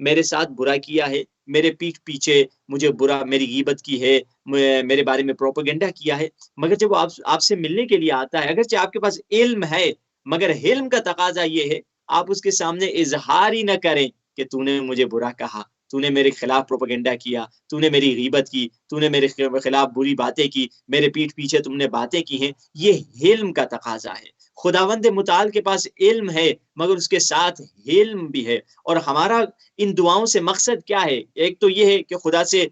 میرے ساتھ برا کیا ہے، میرے پیٹھ پیچھے مجھے برا، میری غیبت کی ہے، میرے بارے میں پروپیگنڈا کیا ہے، مگر جب وہ آپ سے ملنے کے لیے آتا ہے، اگرچہ آپ کے پاس علم ہے، مگر علم کا تقاضا یہ ہے آپ اس کے سامنے اظہار ہی نہ کریں کہ تو نے مجھے برا کہا، تو نے میرے خلاف پروپیگنڈا کیا، تو نے میری غیبت کی، تو نے میرے خلاف بری باتیں کی، میرے پیٹھ پیچھے تم نے باتیں کی ہیں. یہ علم کا تقاضا ہے. خداوند متعال کے پاس علم ہے، مگر اس کے ساتھ علم بھی ہے. اور ہمارا ان دعاؤں سے مقصد کیا ہے؟ ایک تو یہ ہے کہ خدا سے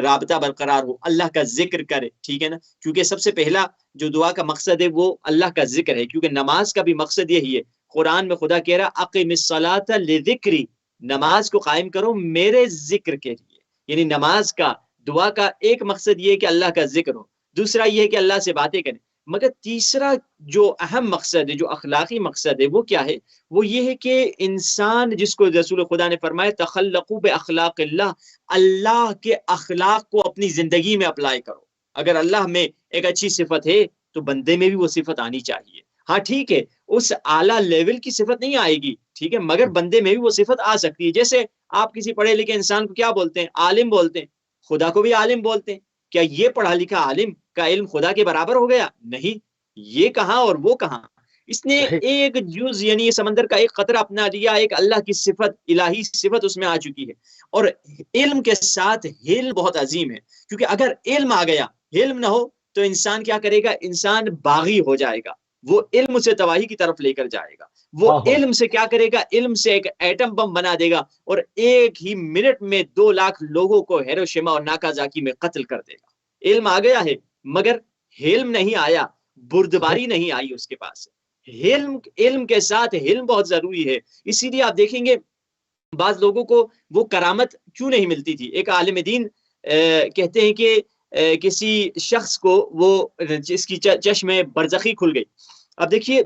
رابطہ برقرار ہو، اللہ کا ذکر کرے، ٹھیک ہے نا، کیونکہ سب سے پہلا جو دعا کا مقصد ہے وہ اللہ کا ذکر ہے، کیونکہ نماز کا بھی مقصد یہی ہے. قرآن میں خدا کہہ رہا اقم الصلاۃ لذکری، نماز کو قائم کرو میرے ذکر کے لیے. یعنی نماز کا، دعا کا ایک مقصد یہ ہے کہ اللہ کا ذکر ہو، دوسرا یہ ہے کہ اللہ سے باتیں کریں، مگر تیسرا جو اہم مقصد ہے، جو اخلاقی مقصد ہے، وہ کیا ہے؟ وہ یہ ہے کہ انسان، جس کو رسول خدا نے فرمایا تخلقوا باخلاق اللہ، اللہ کے اخلاق کو اپنی زندگی میں اپلائی کرو. اگر اللہ میں ایک اچھی صفت ہے تو بندے میں بھی وہ صفت آنی چاہیے. ہاں ٹھیک ہے، اس اعلیٰ لیول کی صفت نہیں آئے گی، ٹھیک ہے، مگر بندے میں بھی وہ صفت آ سکتی ہے. جیسے آپ کسی پڑھے لکھے انسان کو کیا بولتے ہیں؟ عالم بولتے ہیں. خدا کو بھی عالم بولتے ہیں. کیا یہ پڑھا لکھا عالم کا علم خدا کے برابر ہو گیا؟ نہیں. یہ کہاں اور وہ کہاں. اس نے صحیح. ایک جز، یعنی سمندر کا ایک قطرہ اپنا لیا، ایک اللہ کی صفت، الہی صفت اس میں آ چکی ہے. اور علم کے ساتھ علم بہت عظیم ہے، کیونکہ اگر علم آ گیا، علم نہ ہو تو انسان کیا کرے گا؟ انسان باغی ہو جائے گا. وہ علم سے تباہی کی طرف لے کر جائے گا. وہ ہاں علم سے کیا کرے گا؟ علم سے ایک ایٹم بم بنا دے گا اور ایک ہی منٹ میں 2 لاکھ لوگوں کو ہیروشیما اور ناکازاکی میں قتل کر دے گا. علم آ گیا ہے، مگر علم نہیں آیا، بردباری نہیں آئی اس کے پاس. علم کے ساتھ علم بہت ضروری ہے. اسی لیے آپ دیکھیں گے بعض لوگوں کو وہ کرامت کیوں نہیں ملتی تھی. ایک عالم دین کہتے ہیں کہ کسی شخص کو وہ جس کی چشم برزخی کھل گئی. اب دیکھیے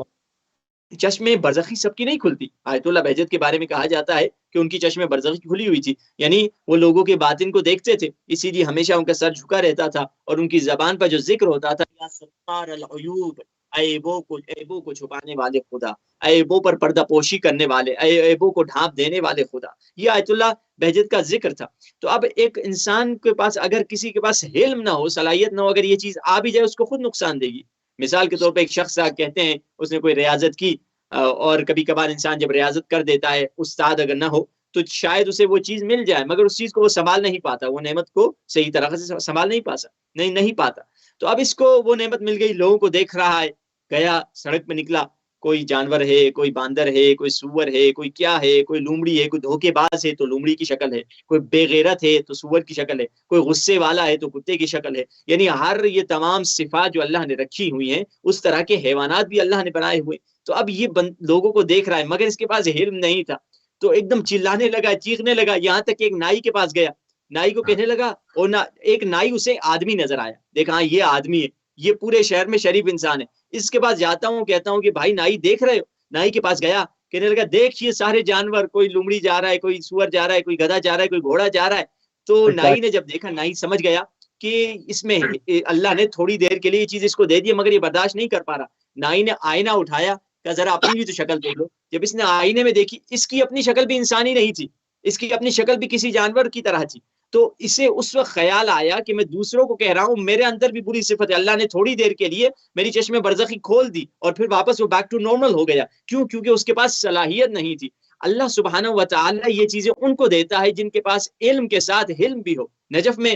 چشم برزخی سب کی نہیں کھلتی. آیت اللہ بہجت کے بارے میں کہا جاتا ہے کہ ان کی چشم برزخی کھلی ہوئی تھی، یعنی وہ لوگوں کے باطن کو دیکھتے تھے، اسی لیے ہمیشہ ان کا سر جھکا رہتا تھا اور ان کی زبان پر جو ذکر ہوتا تھا، یا ستار العیوب، عیبوں کو چھپانے والے خدا، عیبوں پر پردہ پوشی کرنے والے، عیبوں کو ڈھانپ دینے والے خدا، یہ آیت اللہ بہجت کا ذکر تھا. تو اب ایک انسان کے پاس، اگر کسی کے پاس علم نہ ہو، صلاحیت نہ ہو، اگر یہ چیز آ بھی جائے اس کو خود نقصان دے گی. مثال کے طور پہ ایک شخص کہتے ہیں اس نے کوئی ریاضت کی، اور کبھی کبھار انسان جب ریاضت کر دیتا ہے، استاد اگر نہ ہو تو شاید اسے وہ چیز مل جائے، مگر اس چیز کو وہ سنبھال نہیں پاتا، وہ نعمت کو صحیح طرح سے سنبھال نہیں پاتا. تو اب اس کو وہ نعمت مل گئی، لوگوں کو دیکھ رہا ہے، گیا سڑک پہ نکلا، کوئی جانور ہے، کوئی باندر ہے، کوئی سور ہے، کوئی کیا ہے، کوئی لومڑی ہے، کوئی دھوکے باز ہے تو لومڑی کی شکل ہے، کوئی بے غیرت ہے تو سور کی شکل ہے، کوئی غصے والا ہے تو کتے کی شکل ہے. یعنی ہر یہ تمام صفات جو اللہ نے رکھی ہوئی ہیں، اس طرح کے حیوانات بھی اللہ نے بنائے ہوئے. تو اب یہ لوگوں کو دیکھ رہا ہے، مگر اس کے پاس علم نہیں تھا، تو ایک دم چلانے لگا، چیخنے لگا، یہاں تک کہ ایک نائی کے پاس گیا، نائی کو کہنے لگا، اور ایک نائی اسے آدمی نظر آیا، دیکھا ہاں یہ آدمی ہے، یہ پورے شہر میں شریف انسان ہے، اس کے پاس جاتا ہوں، کہتا ہوں کہ بھائی نائی دیکھ رہے ہو؟ نائی کے پاس گیا، کہنے لگا دیکھیے سارے جانور، کوئی لومڑی جا رہا ہے، کوئی سور جا رہا ہے، کوئی گدھا جا رہا ہے، کوئی گھوڑا جا رہا ہے. تو نائی نے جب دیکھا، نائی سمجھ گیا کہ اس میں اللہ نے تھوڑی دیر کے لیے یہ چیز اس کو دے دی، مگر یہ برداشت نہیں کر پا رہا. نائی نے آئینہ اٹھایا کہ ذرا اپنی بھی تو شکل دیکھ لو. جب اس نے آئینے میں دیکھی، اس کی اپنی شکل بھی انسانی نہیں تھی، اس کی اپنی شکل بھی کسی جانور کی طرح تھی. تو اسے اس وقت خیال آیا کہ میں دوسروں کو کہہ رہا ہوں میرے اندر بھی بری صفت ہے، اللہ نے تھوڑی دیر کے لیے میری چشم برزخی کھول دی اور پھر واپس وہ بیک ٹو نارمل ہو گیا. کیوں؟ کیونکہ اس کے پاس صلاحیت نہیں تھی. اللہ سبحانہ و تعالی یہ چیزیں ان کو دیتا ہے جن کے پاس علم کے ساتھ علم بھی ہو. نجف میں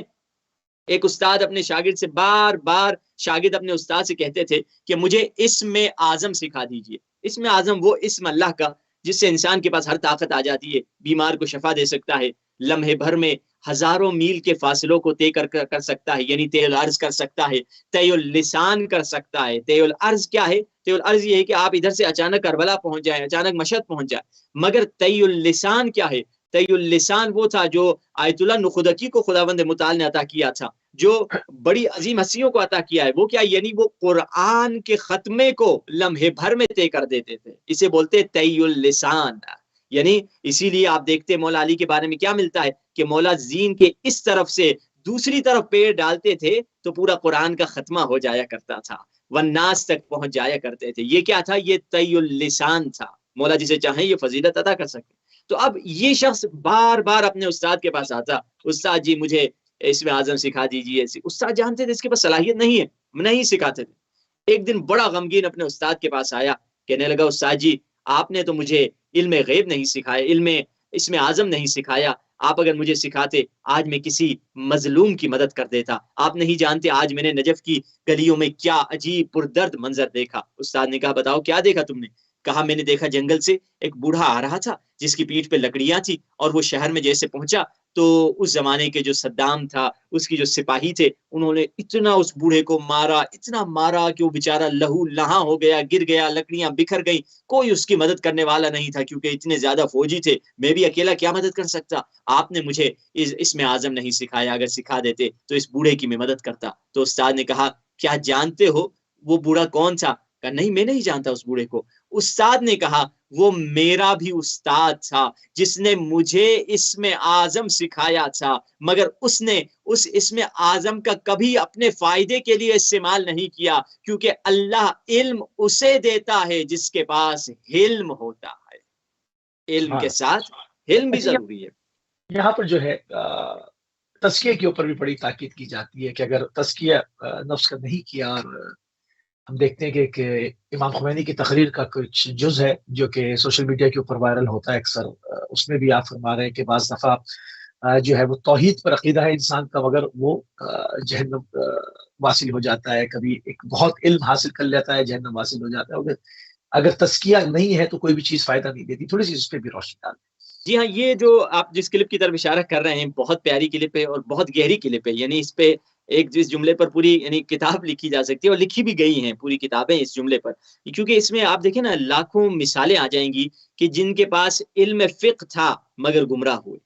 ایک استاد اپنے شاگرد سے بار بار، شاگرد اپنے استاد سے کہتے تھے کہ مجھے اسم اعظم سکھا دیجئے. اسم اعظم وہ اسم اللہ کا جس سے انسان کے پاس ہر طاقت آ جاتی ہے، بیمار کو شفا دے سکتا ہے، لمحے بھر میں ہزاروں میل کے فاصلوں کو طے کر سکتا ہے، یعنی طے الارض کر سکتا ہے، طے اللسان کر سکتا ہے. طے الارض کیا ہے؟ طے الارض یہ ہے کہ آپ ادھر سے اچانک کربلا پہنچ جائیں، اچانک مشہد پہنچ جائیں. مگر طے اللسان کیا ہے؟ طے اللسان وہ تھا جو آیت اللہ نخدکی کو خداوند متعال نے عطا کیا تھا، جو بڑی عظیم ہستیوں کو عطا کیا ہے. وہ کیا؟ یعنی وہ قرآن کے ختمے کو لمحے بھر میں طے کر دیتے تھے، اسے بولتے طے اللسان. یعنی اسی لیے آپ دیکھتے مولا علی کے بارے میں کیا ملتا ہے کہ مولا زین کے اس طرف سے دوسری طرف پیر ڈالتے تھے تو پورا قرآن کا ختمہ ہو جایا کرتا تھا، والناس تک پہنچ جایا کرتے تھے. یہ کیا تھا؟ یہ طے اللسان تھا. مولا جسے چاہیں یہ فضیلت عطا کر سکتے. تو اب یہ شخص بار بار اپنے استاد کے پاس آتا، استاد جی مجھے اسم اعظم سکھا دیجیے، استاد جانتے تھے اس کے پاس صلاحیت نہیں ہے، نہیں سکھاتے تھے۔ ایک دن بڑا غمگین اپنے استاد کے پاس آیا، کہنے لگا استاد جی آپ نے تو مجھے علم غیب نہیں سکھایا، علم اسم اعظم نہیں سکھایا، آپ اگر مجھے سکھاتے آج میں کسی مظلوم کی مدد کر دیتا، آپ نہیں جانتے آج میں نے نجف کی گلیوں میں کیا عجیب پردرد منظر دیکھا۔ استاد نے کہا بتاؤ کیا دیکھا تم نے؟ کہا میں نے دیکھا جنگل سے ایک بوڑھا آ رہا تھا جس کی پیٹھ پہ لکڑیاں تھی، اور وہ شہر میں جیسے پہنچا تو اس زمانے کے جو صدام تھا اس کی جو سپاہی تھے انہوں نے اتنا اس بوڑھے کو مارا، اتنا مارا کہ وہ بیچارہ لہو لہاں ہو گیا، گر گیا، لکڑیاں بکھر گئی، کوئی اس کی مدد کرنے والا نہیں تھا کیونکہ اتنے زیادہ فوجی تھے، میں بھی اکیلا کیا مدد کر سکتا، آپ نے مجھے اس میں اعظم نہیں سکھایا، اگر سکھا دیتے تو اس بوڑھے کی میں مدد کرتا۔ تو استاد نے کہا کیا جانتے ہو وہ بوڑھا کون تھا؟ کہا نہیں میں نہیں جانتا اس بوڑھے کو۔ استاد نے کہا وہ میرا بھی استاد تھا جس نے مجھے اسم اعظم سکھایا تھا، مگر اس نے اس اسم اعظم کا کبھی اپنے فائدے کے لیے استعمال نہیں کیا، کیونکہ اللہ علم اسے دیتا ہے جس کے پاس علم ہوتا ہے، علم کے ساتھ علم بھی اچھا ضروری ہے۔ یہاں پر جو ہے تزکیے کے اوپر بھی بڑی تاکید کی جاتی ہے کہ اگر تزکیہ نفس کا نہیں کیا، اور ہم دیکھتے ہیں کہ امام خمینی کی تقریر کا کچھ جز ہے جو کہ سوشل میڈیا کے اوپر وائرل ہوتا ہے اکثر، اس میں بھی آپ فرما رہے ہیں کہ بعض دفعہ جو ہے وہ توحید پر عقیدہ ہے انسان کا مگر وہ جہنم واصل ہو جاتا ہے، کبھی ایک بہت علم حاصل کر لیتا ہے جہنم واصل ہو جاتا ہے، اگر تزکیہ نہیں ہے تو کوئی بھی چیز فائدہ نہیں دیتی۔ تھوڑی سی اس پہ بھی روشنی ڈال۔ جی ہاں، یہ جو آپ جس کلپ کی طرف اشارہ کر رہے ہیں بہت پیاری کلپ ہے اور بہت گہری کلپ ہے، یعنی اس پہ ایک جس جملے پر پوری یعنی کتاب لکھی جا سکتی ہے، اور لکھی بھی گئی ہیں پوری کتابیں اس جملے پر، کیونکہ اس میں آپ دیکھیں نا لاکھوں مثالیں آ جائیں گی کہ جن کے پاس علم فقہ تھا مگر گمراہ ہوئے۔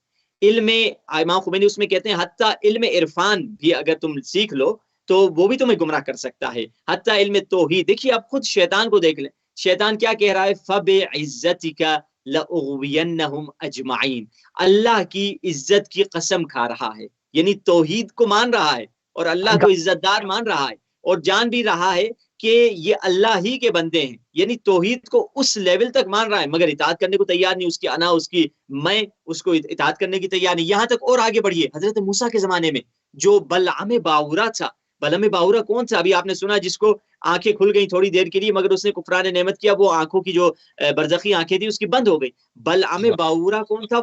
علم امام خمینی اس میں کہتے ہیں حتیٰ علم عرفان بھی اگر تم سیکھ لو تو وہ بھی تمہیں گمراہ کر سکتا ہے، حتیٰ علم توحید۔ دیکھیے آپ خود شیطان کو دیکھ لیں، شیطان کیا کہہ رہا ہے؟ فَبِعِزَّتِكَ لَأُغْوِيَنَّهُمْ أَجْمَعِينَ، اللہ کی عزت کی قسم کھا رہا ہے، یعنی توحید کو مان رہا ہے اور اللہ کو عزت دار مان رہا ہے، اور جان بھی رہا ہے کہ یہ اللہ ہی کے بندے ہیں، یعنی توحید کو اس لیول تک مان رہا ہے مگر اطاعت کرنے کو تیار نہیں، اس کی انا، اس کی میں، اس کو اطاعت کرنے کی تیار نہیں۔ یہاں تک اور آگے بڑھیے، حضرت موسیٰ کے زمانے میں جو بلعام باورا تھا، بلعام باورا کون تھا؟ ابھی آپ نے سنا جس کو آنکھیں کھل گئی تھوڑی دیر کے لیے مگر اس نے کفران نعمت کیا، وہ آنکھوں کی جو برزخی آنکھیں تھی اس کی بند ہو گئی۔ بلعام باورا کون تھا؟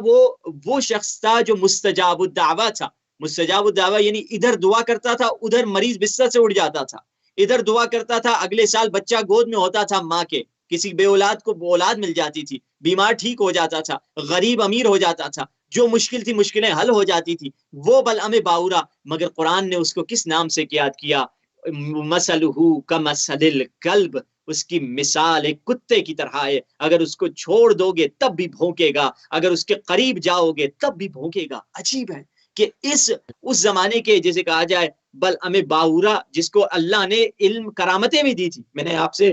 وہ شخص تھا جو مستجاب الدعوہ تھا۔ مستجاب الدعوہ یعنی ادھر دعا کرتا تھا ادھر مریض بستر سے اٹھ جاتا تھا، ادھر دعا کرتا تھا اگلے سال بچہ گود میں ہوتا تھا ماں کے، کسی بے اولاد کو اولاد مل جاتی تھی، بیمار ٹھیک ہو جاتا تھا، غریب امیر ہو جاتا تھا، جو مشکل تھی مشکلیں حل ہو جاتی تھی، وہ بلعام باورا۔ مگر قرآن نے اس کو کس نام سے یاد کیا؟ مثلہ کمثل الکلب، اس کی مثال ایک کتے کی طرح ہے، اگر اس کو چھوڑ دو گے تب بھی بھونکے گا، اگر اس کے قریب جاؤ گے تب بھی بھونکے گا۔ عجیب ہے کہ اس زمانے کے جیسے کہا جائے بلعام باورا جس کو اللہ نے علم کرامتیں بھی دی تھی، میں نے آپ سے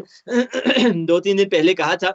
2-3 دن پہلے کہا تھا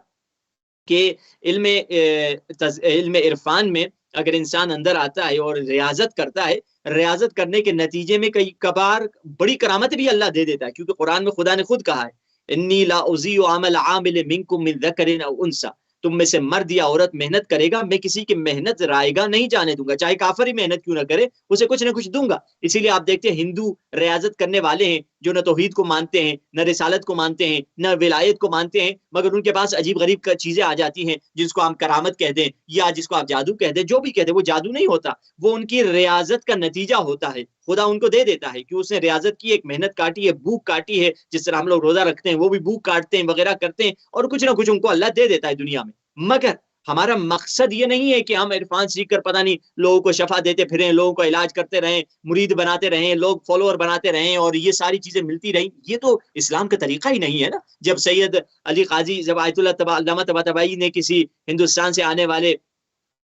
کہ علم عرفان میں اگر انسان اندر آتا ہے اور ریاضت کرتا ہے، ریاضت کرنے کے نتیجے میں کئی کبار بڑی کرامت بھی اللہ دے دیتا ہے، کیونکہ قرآن میں خدا نے خود کہا ہے انی لا اضیع عمل عامل منکم من ذکر او انثی، تم میں سے مرد یا عورت محنت کرے گا میں کسی کی محنت رائے گا نہیں جانے دوں گا، چاہے کافر ہی محنت کیوں نہ کرے اسے کچھ نہ کچھ دوں گا۔ اسی لیے آپ دیکھتے ہیں ہندو ریاضت کرنے والے ہیں جو نہ توحید کو مانتے ہیں، نہ رسالت کو مانتے ہیں، نہ ولایت کو مانتے ہیں، مگر ان کے پاس عجیب غریب چیزیں آ جاتی ہیں جس کو ہم کرامت کہہ دیں یا جس کو آپ جادو کہہ دیں، جو بھی کہہ دیں، وہ جادو نہیں ہوتا، وہ ان کی ریاضت کا نتیجہ ہوتا ہے، خدا ان کو دے دیتا ہے کہ اس نے ریاضت کی، ایک محنت کاٹی ہے، بھوک کاٹی ہے، جس طرح ہم لوگ روزہ رکھتے ہیں وہ بھی بھوک کاٹتے ہیں وغیرہ کرتے ہیں، اور کچھ نہ کچھ ان کو اللہ دے دیتا ہے دنیا میں۔ مگر ہمارا مقصد یہ نہیں ہے کہ ہم عرفان سیکھ کر پتہ نہیں لوگوں کو شفا دیتے پھریں، لوگوں کو علاج کرتے رہیں، مرید بناتے رہیں، لوگ فالوور بناتے رہیں اور یہ ساری چیزیں ملتی رہیں، یہ تو اسلام کا طریقہ ہی نہیں ہے نا۔ جب سید علی قاضی، جب آیت اللہ علامہ طباطبائی نے کسی ہندوستان سے آنے والے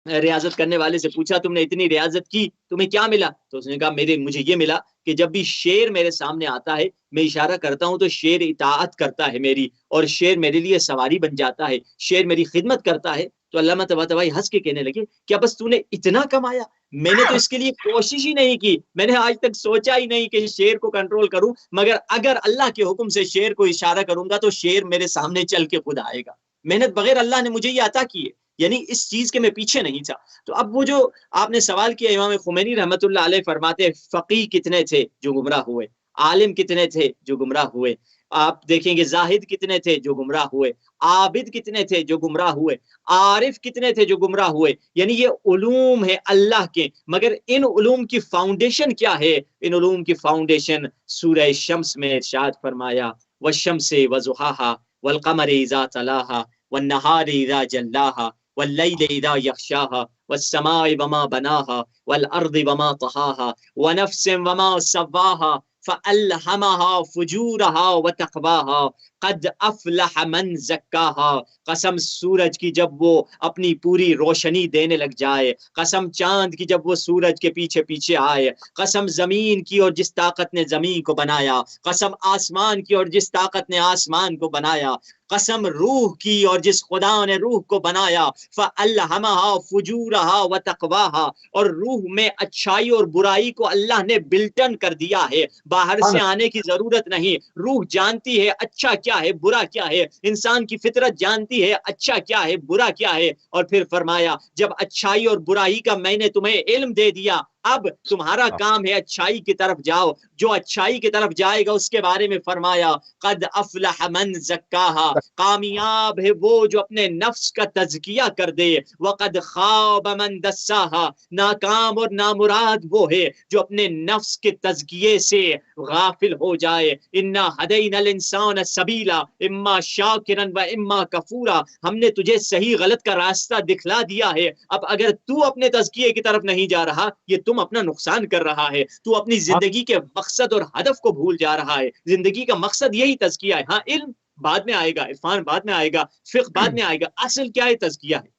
ریاضت کرنے والے سے پوچھا تم نے اتنی ریاضت کی تمہیں کیا ملا؟ تو اس نے کہا مجھے یہ ملا کہ جب بھی شیر میرے سامنے آتا ہے میں اشارہ کرتا ہوں تو شیر اطاعت کرتا ہے میری، اور شیر میرے لیے سواری بن جاتا ہے، شیر میری خدمت کرتا ہے۔ تو علامہ طباطبائی ہنس کے کہنے لگے کیا بس تو نے اتنا کمایا؟ میں نے تو اس کے لیے کوشش ہی نہیں کی، میں نے آج تک سوچا ہی نہیں کہ شیر کو کنٹرول کروں، مگر اگر اللہ کے حکم سے شیر کو اشارہ کروں گا تو شیر میرے سامنے چل کے خود آئے گا۔ محنت بغیر اللہ نے مجھے یہ عطا کی ہے۔ یعنی اس چیز کے میں پیچھے نہیں تھا. تو اب وہ جو آپ نے سوال کیا، امام خمینی رحمت اللہ علیہ فرماتے فقی کتنے تھے جو گمراہ ہوئے، عالم کتنے تھے جو گمراہ ہوئے، آپ دیکھیں گے زاہد کتنے تھے جو گمراہ ہوئے، عابد کتنے تھے جو گمراہ ہوئے، عارف کتنے تھے جو گمراہ ہوئے. یعنی یہ علوم ہے اللہ کے، مگر ان علوم کی فاؤنڈیشن کیا ہے؟ ان علوم کی فاؤنڈیشن سورہ شمس میں ارشاد فرمایا والشمس وضحاها والقمر اذا تلاها والنهار اذا جلاها والليل اذا يغشاها والسماء وما بناها والارض وما طحاها ونفس وما سواها فألهمها فجورها وتقواها قد افلح من زکاها. قسم سورج کی جب وہ اپنی پوری روشنی دینے لگ جائے، قسم چاند کی جب وہ سورج کے پیچھے پیچھے آئے، قسم زمین کی اور جس طاقت نے زمین کو بنایا، قسم آسمان کی اور جس طاقت نے آسمان کو بنایا، قسم روح کی اور جس خدا نے روح کو بنایا، فَأَلْهَمَهَا فُجُورَهَا وَتَقْوَاهَا، اور روح میں اچھائی اور برائی کو اللہ نے بلٹن کر دیا ہے، باہر سے آنے کی ضرورت نہیں. روح جانتی ہے اچھا کیا ہے برا کیا ہے، انسان کی فطرت جانتی ہے اچھا کیا ہے برا کیا ہے. اور پھر فرمایا جب اچھائی اور برائی کا میں نے تمہیں علم دے دیا، اب تمہارا کام ہے اچھائی کی طرف جاؤ. جو اچھائی کی طرف جائے گا اس کے بارے میں فرمایا قد افلح من زکاها، کامیاب ہے وہ جو اپنے نفس کا تزکیہ کر دے، وقد خاب من دساها، ناکام اور نامراد وہ ہے جو اپنے نفس کے تزکیے سے غافل ہو جائے. انا ہدینا الانسان سبیلا اما شاکرا و اما کفورا، ہم نے تجھے صحیح غلط کا راستہ دکھلا دیا ہے. اب اگر تو اپنے تزکیے کی طرف نہیں جا رہا، یہ تم اپنا نقصان کر رہا ہے، تو اپنی زندگی کے مقصد اور ہدف کو بھول جا رہا ہے. زندگی کا مقصد یہی تزکیہ ہے. ہاں علم بعد میں آئے گا، عرفان بعد میں آئے گا، فقہ بعد میں آئے گا، اصل کیا ہے تزکیہ ہے.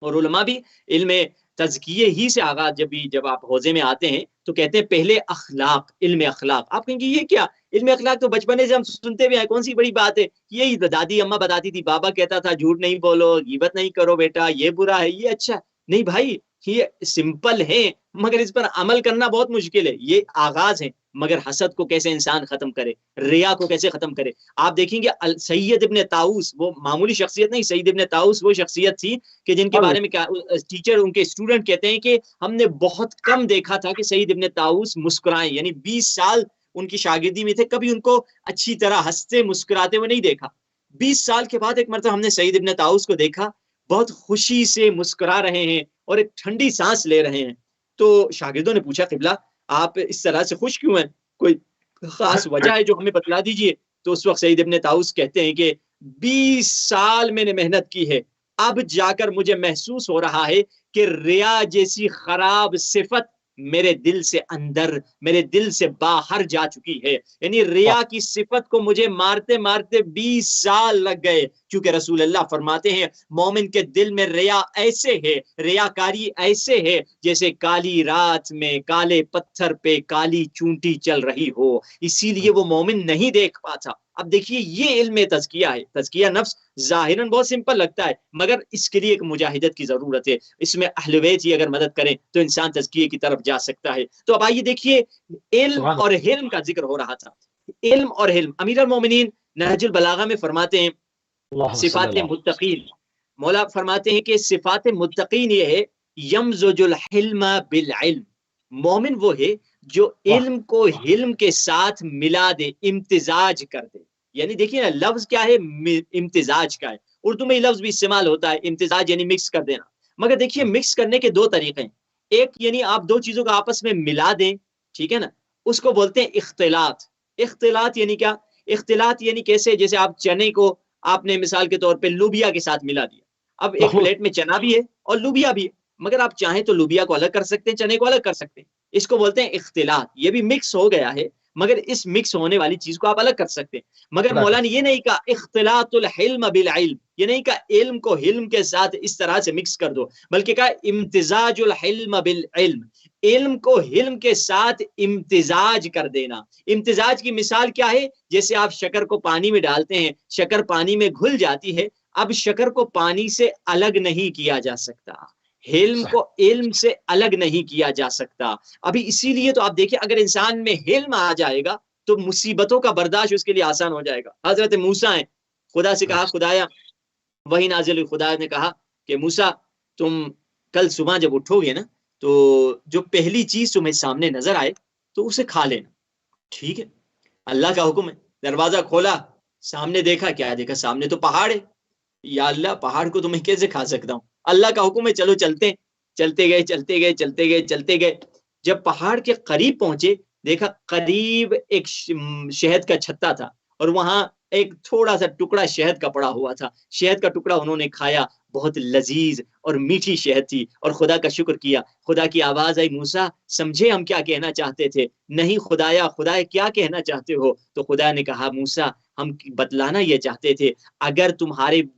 اور علماء بھی علم تزکیے ہی سے آغاز، جب آپ حوزے میں آتے ہیں تو کہتے ہیں پہلے اخلاق، علم اخلاق. آپ کہیں گے یہ کیا علم اخلاق؟ تو بچپنے سے ہم سنتے بھی ہیں، کون سی بڑی بات ہے. یہی دادی اماں بتاتی تھی، بابا کہتا تھا جھوٹ نہیں بولو، غیبت نہیں کرو بیٹا، یہ برا ہے یہ اچھا. نہیں بھائی، یہ سمپل ہے مگر اس پر عمل کرنا بہت مشکل ہے. یہ آغاز ہے، مگر حسد کو کیسے انسان ختم کرے، ریا کو کیسے ختم کرے. آپ دیکھیں گے سید ابن طاؤس، وہ معمولی شخصیت نہیں، سید ابن طاؤس وہ شخصیت تھی کہ جن کے بارے میں ٹیچر ان کے اسٹوڈنٹ کہتے ہیں کہ ہم نے بہت کم دیکھا تھا کہ سید ابن طاؤس مسکرائیں. یعنی 20 سال ان کی شاگردی میں تھے، کبھی ان کو اچھی طرح ہنستے مسکراتے ہوئے نہیں دیکھا. 20 سال کے بعد ایک مرتبہ ہم نے سید ابن طاؤس کو دیکھا، بہت خوشی سے مسکرا رہے ہیں اور ایک ٹھنڈی سانس لے رہے ہیں. تو شاگردوں نے پوچھا قبلہ آپ اس طرح سے خوش کیوں ہیں، کوئی خاص وجہ ہے جو ہمیں بتلا دیجئے. تو اس وقت سید ابن طاؤس کہتے ہیں کہ 20 سال میں نے محنت کی ہے، اب جا کر مجھے محسوس ہو رہا ہے کہ ریا جیسی خراب صفت میرے دل سے اندر، میرے دل سے باہر جا چکی ہے. یعنی ریا کی صفت کو مجھے مارتے مارتے 20 سال لگ گئے. کیونکہ رسول اللہ فرماتے ہیں مومن کے دل میں ریا ایسے ہے، ریاکاری ایسے ہے جیسے کالی رات میں کالے پتھر پہ کالی چونٹی چل رہی ہو، اسی لیے وہ مومن نہیں دیکھ پاتا. اب دیکھیے یہ علم تزکیہ ہے. تزکیہ نفس ظاہراً بہت سمپل لگتا ہے، مگر اس کے لیے ایک مجاہدت کی ضرورت ہے. اس میں اہل بیت ہی اگر مدد کریں تو انسان تزکیے کی طرف جا سکتا ہے. تو اب آئیے دیکھیے علم اور حلم کا ذکر ہو رہا تھا. علم اور حلم، امیر المومنین نہج البلاغہ میں فرماتے ہیں صفات متقین، مولا فرماتے ہیں کہ صفات متقین یہ ہے یمزج الحلم بالعلم. مومن وہ ہے جو علم کو حلم کے ساتھ ملا دے، امتزاج کر دے. یعنی دیکھیے نا لفظ کیا ہے، امتزاج کا ہے. اردو میں یہ لفظ بھی استعمال ہوتا ہے امتزاج، یعنی مکس کر دینا. مگر دیکھیے مکس کرنے کے 2 طریقے ہیں. ایک یعنی آپ 2 چیزوں کو آپس میں ملا دیں، ٹھیک ہے نا، اس کو بولتے ہیں اختلاط. اختلاط یعنی کیا؟ اختلاط یعنی کیسے، جیسے آپ چنے کو آپ نے مثال کے طور پہ لوبیا کے ساتھ ملا دیا. اب ایک پلیٹ میں چنا بھی ہے اور لوبیا بھی ہے، مگر آپ چاہیں تو لوبیا کو الگ کر سکتے ہیں، چنے کو الگ کر سکتے ہیں. اس کو بولتے ہیں اختلاط. یہ بھی مکس ہو گیا ہے، مگر اس مکس ہونے والی چیز کو آپ الگ کر سکتے ہیں. مگر مولا نے یہ نہیں کہا اختلاط الحلم بالعلم، یہ نہیں کہا علم کو حلم کے ساتھ اس طرح سے مکس کر دو، بلکہ کہا امتزاج الحلم بالعلم، علم کو حلم کے ساتھ امتزاج کر دینا. امتزاج کی مثال کیا ہے؟ جیسے آپ شکر کو پانی میں ڈالتے ہیں، شکر پانی میں گھل جاتی ہے، اب شکر کو پانی سے الگ نہیں کیا جا سکتا، حلم کو علم سے الگ نہیں کیا جا سکتا. ابھی اسی لیے تو آپ دیکھیں اگر انسان میں حلم آ جائے گا تو مصیبتوں کا برداشت اس کے لیے آسان ہو جائے گا. حضرت موسیٰ ہیں، خدا سے کہا خدایا وہی نازل ہوئی، خدا نے کہا کہ موسیٰ تم کل صبح جب اٹھو گے نا تو جو پہلی چیز تمہیں سامنے نظر آئے تو اسے کھا لینا. ٹھیک ہے, اللہ کا حکم ہے. دروازہ کھولا, سامنے دیکھا, کیا دیکھا؟ سامنے تو پہاڑ ہے. یا اللہ, پہاڑ کو تو میں کیسے کھا سکتا ہوں؟ اللہ کا حکم ہے, چلو چلتے. چلتے گئے. جب پہاڑ کے قریب پہنچے, دیکھا قریب ایک شہد کا چھتا تھا اور وہاں ایک تھوڑا سا ٹکڑا شہد کا پڑا ہوا تھا. شہد کا ٹکڑا انہوں نے کھایا, بہت لذیذ اور میٹھی شہد تھی, اور خدا کا شکر کیا. خدا کی آواز آئی, موسیٰ سمجھے ہم کیا کہنا چاہتے تھے؟ نہیں خدایا کیا کہنا چاہتے ہو؟ تو خدا نے کہا, موسیٰ ہم بتلانا یہ چاہتے تھے, اگر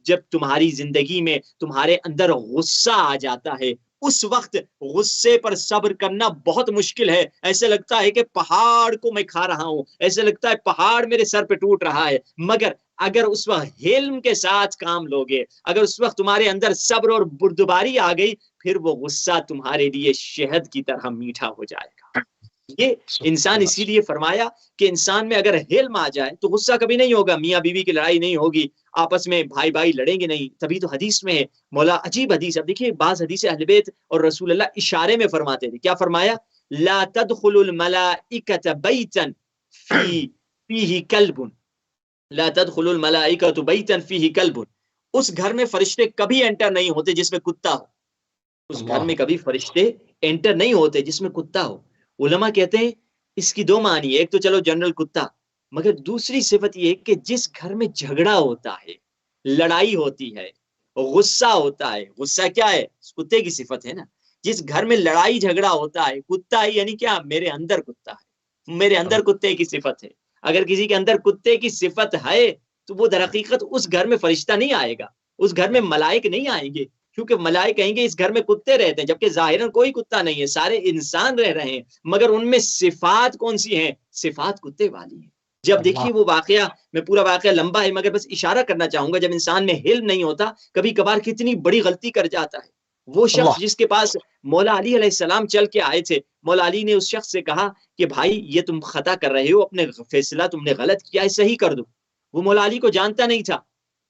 جب تمہاری زندگی میں تمہارے اندر غصہ آ جاتا ہے, اس وقت غصے پر صبر کرنا بہت مشکل ہے. ایسے لگتا ہے کہ پہاڑ کو میں کھا رہا ہوں, ایسے لگتا ہے پہاڑ میرے سر پہ ٹوٹ رہا ہے. مگر اگر اس وقت حلم کے ساتھ کام لوگے, اگر اس وقت تمہارے اندر صبر اور بردباری آ گئی, پھر وہ غصہ تمہارے لیے شہد کی طرح میٹھا ہو جائے گا. یہ انسان اسی لیے فرمایا کہ انسان میں اگر حلم آ جائے تو غصہ کبھی نہیں ہوگا, میاں بیوی کی لڑائی نہیں ہوگی, آپس میں بھائی لڑیں گے نہیں. تبھی تو حدیث میں ہے, مولا عجیب حدیث. اب دیکھیے بعض حدیث اہل بیت اور رسول اللہ اشارے میں فرماتے تھے. کیا فرمایا؟ لا تدخل الملائکۃ بیتا فیہ کلب, لا تدخل الملائکۃ بیتا فیہ کلب. اس گھر میں فرشتے کبھی انٹر نہیں ہوتے جس میں کتا ہو. اس گھر میں کبھی فرشتے انٹر نہیں ہوتے جس میں کتا ہو. علماء کہتے ہیں اس کی دو معنی ہے, ایک تو چلو جنرل کتا, مگر دوسری صفت یہ کہ جس گھر میں جھگڑا ہوتا ہے, لڑائی ہوتی ہے, غصہ ہوتا ہے. غصہ کیا ہے؟ کتے کی صفت ہے نا. جس گھر میں لڑائی جھگڑا ہوتا ہے, کتا ہے یعنی کیا؟ میرے اندر کتا ہے, میرے اندر کتے کی صفت ہے. اگر کسی کے اندر کتے کی صفت ہے تو وہ در حقیقت اس گھر میں فرشتہ نہیں آئے گا, اس گھر میں ملائک نہیں آئیں گے, کیونکہ ملائک کہیں گے اس گھر میں کتے رہتے ہیں, جبکہ ظاہراً کوئی کتا نہیں ہے, سارے انسان رہ رہے ہیں, مگر ان میں صفات کون سی ہیں؟ صفات کتے والی ہیں. جب دیکھیے وہ واقعہ, میں پورا واقعہ لمبا ہے مگر بس اشارہ کرنا چاہوں گا, جب انسان میں حلم نہیں ہوتا کبھی کبھار کتنی بڑی غلطی کر جاتا ہے. وہ شخص جس کے پاس مولا علی علیہ السلام چل کے آئے تھے, مولا علی نے اس شخص سے کہا کہ بھائی یہ تم خطا کر رہے ہو, اپنے فیصلہ تم نے غلط کیا ہے, صحیح کر دو. وہ مولا علی کو جانتا نہیں تھا,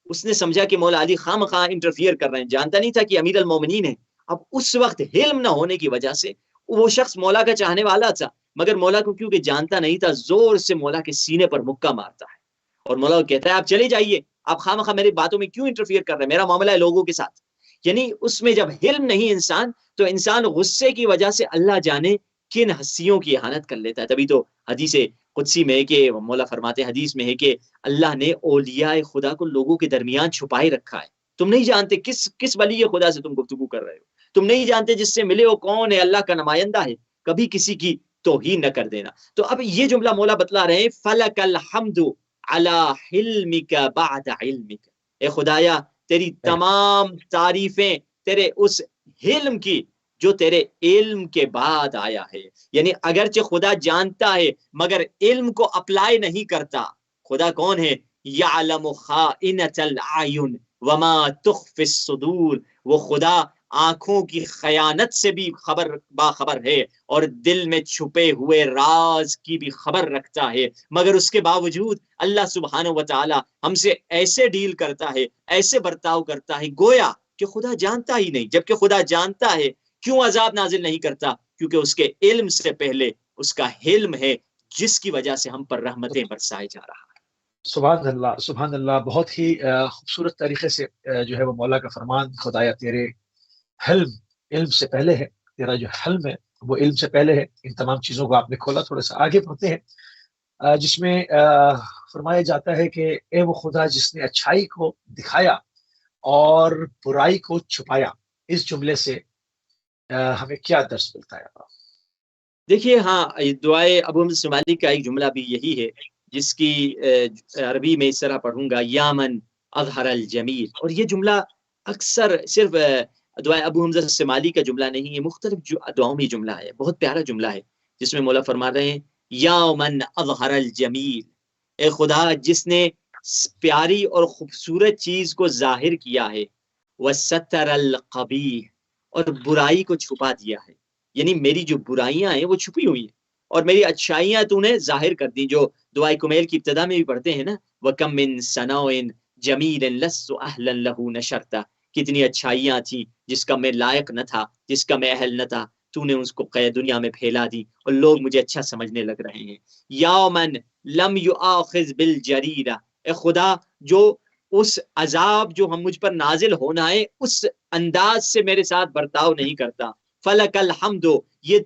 اس نے سمجھا کہ مولا علی خواہ مخواہ انٹرفیئر کر رہے ہیں, جانتا نہیں تھا کہ امیر المومنین ہے. اب اس وقت حلم نہ ہونے کی وجہ سے وہ شخص مولا کا چاہنے والا تھا, مگر مولا کو کیونکہ جانتا نہیں تھا, زور سے مولا کے سینے پر مکہ مارتا ہے, اور مولا کو کہتا ہے آپ چلے جائیے, آپ خواہ مخواہ میری باتوں میں کیوں انٹرفیئر کر رہے ہیں, میرا معاملہ ہے لوگوں کے ساتھ. یعنی اس میں جب حلم نہیں انسان, تو انسان غصے کی وجہ سے اللہ جانے کن ہستیوں کی اہانت کر لیتا ہے. تبھی تو حدیث قدسی میں ہے کہ مولا فرماتے ہیں, حدیث میں ہے کہ اللہ نے اولیاء خدا کو لوگوں کے درمیان چھپائے رکھا ہے. تم نہیں جانتے کس ولی خدا سے تم گفتگو کر رہے ہو, تم نہیں جانتے جس سے ملے ہو کون ہے, اللہ کا نمائندہ ہے. کبھی کسی کی توہین نہ کر دینا. تو اب یہ جملہ مولا بتلا رہے ہیں, فلک الحمد علی حلمک بعد علمک. اے خدایا تیری تمام تعریفیں تیرے اس حلم کی جو تیرے علم کے بعد آیا ہے. یعنی اگرچہ خدا جانتا ہے مگر علم کو اپلائی نہیں کرتا. خدا کون ہے؟ یعلم خائنۃ الاعین وما تخفی الصدور. وہ خدا آنکھوں کی خیانت سے بھی باخبر ہے, اور دل میں چھپے ہوئے راز کی بھی خبر رکھتا ہے. مگر اس کے باوجود اللہ سبحانہ و تعالی ہم سے ایسے ڈیل کرتا ہے, ایسے برتاؤ کرتا ہے گویا کہ خدا جانتا ہی نہیں. جبکہ خدا جانتا ہے, کیوں عذاب نازل نہیں کرتا؟ کیونکہ اس کے علم سے پہلے اس کا حلم ہے, جس کی وجہ سے ہم پر رحمتیں برسائے جا رہا ہے. سبحان اللہ, سبحان اللہ. بہت ہی خوبصورت طریقے سے جو ہے وہ مولا کا فرمان, خدایا تیرے حلم علم سے پہلے ہے, تیرا جو حلم ہے وہ علم سے پہلے ہے. ان تمام چیزوں کو آپ نے کھولا. تھوڑا سا آگے پڑھتے ہیں, جس میں فرمایا جاتا ہے کہ اے وہ خدا جس نے اچھائی کو دکھایا اور برائی کو چھپایا. اس جملے سے ہمیں کیا درس ملتا ہے؟ دیکھیے ہاں, دعائے ابو حمزہ شمالی کا ایک جملہ بھی یہی ہے, جس کی عربی میں اس طرح پڑھوں گا, یا من اظہر الجمیل. اور یہ جملہ اکثر صرف دعائے ابو حمزہ شمالی کا جملہ نہیں ہے, مختلف دعاؤں میں جملہ ہے. بہت پیارا جملہ ہے جس میں مولا فرما رہے ہیں, یا من اظہر الجمیل. اے خدا جس نے پیاری اور خوبصورت چیز کو ظاہر کیا ہے, وستر القبیح, اور برائی کو چھپا دیا ہے. یعنی میری جو برائیاں ہیں وہ چھپی ہوئی ہیں, اور میری اچھائیاں تو نے ظاہر کر دی. جو دعائے کمیل کی ابتدا میں بھی پڑھتے ہیں نا, وَكَم مِّن سَنَوٍ جَمِيلٍ لَسْتُ أَهْلًا لَهُ نَشَرْتَ. کتنی اچھائیاں تھیں جس کا میں لائق نہ تھا، جس کا میں اہل نہ تھا، تو نے اس کو دنیا میں پھیلا دی اور لوگ مجھے اچھا سمجھنے لگ رہے ہیں۔ یومن لم یؤاخذ بالجریرہ، اے خدا جو اس عذاب جو ہم مجھ پر نازل ہونا ہے اس انداز سے میرے ساتھ برتاؤ نہیں کرتا۔ فلک الحمد، یہ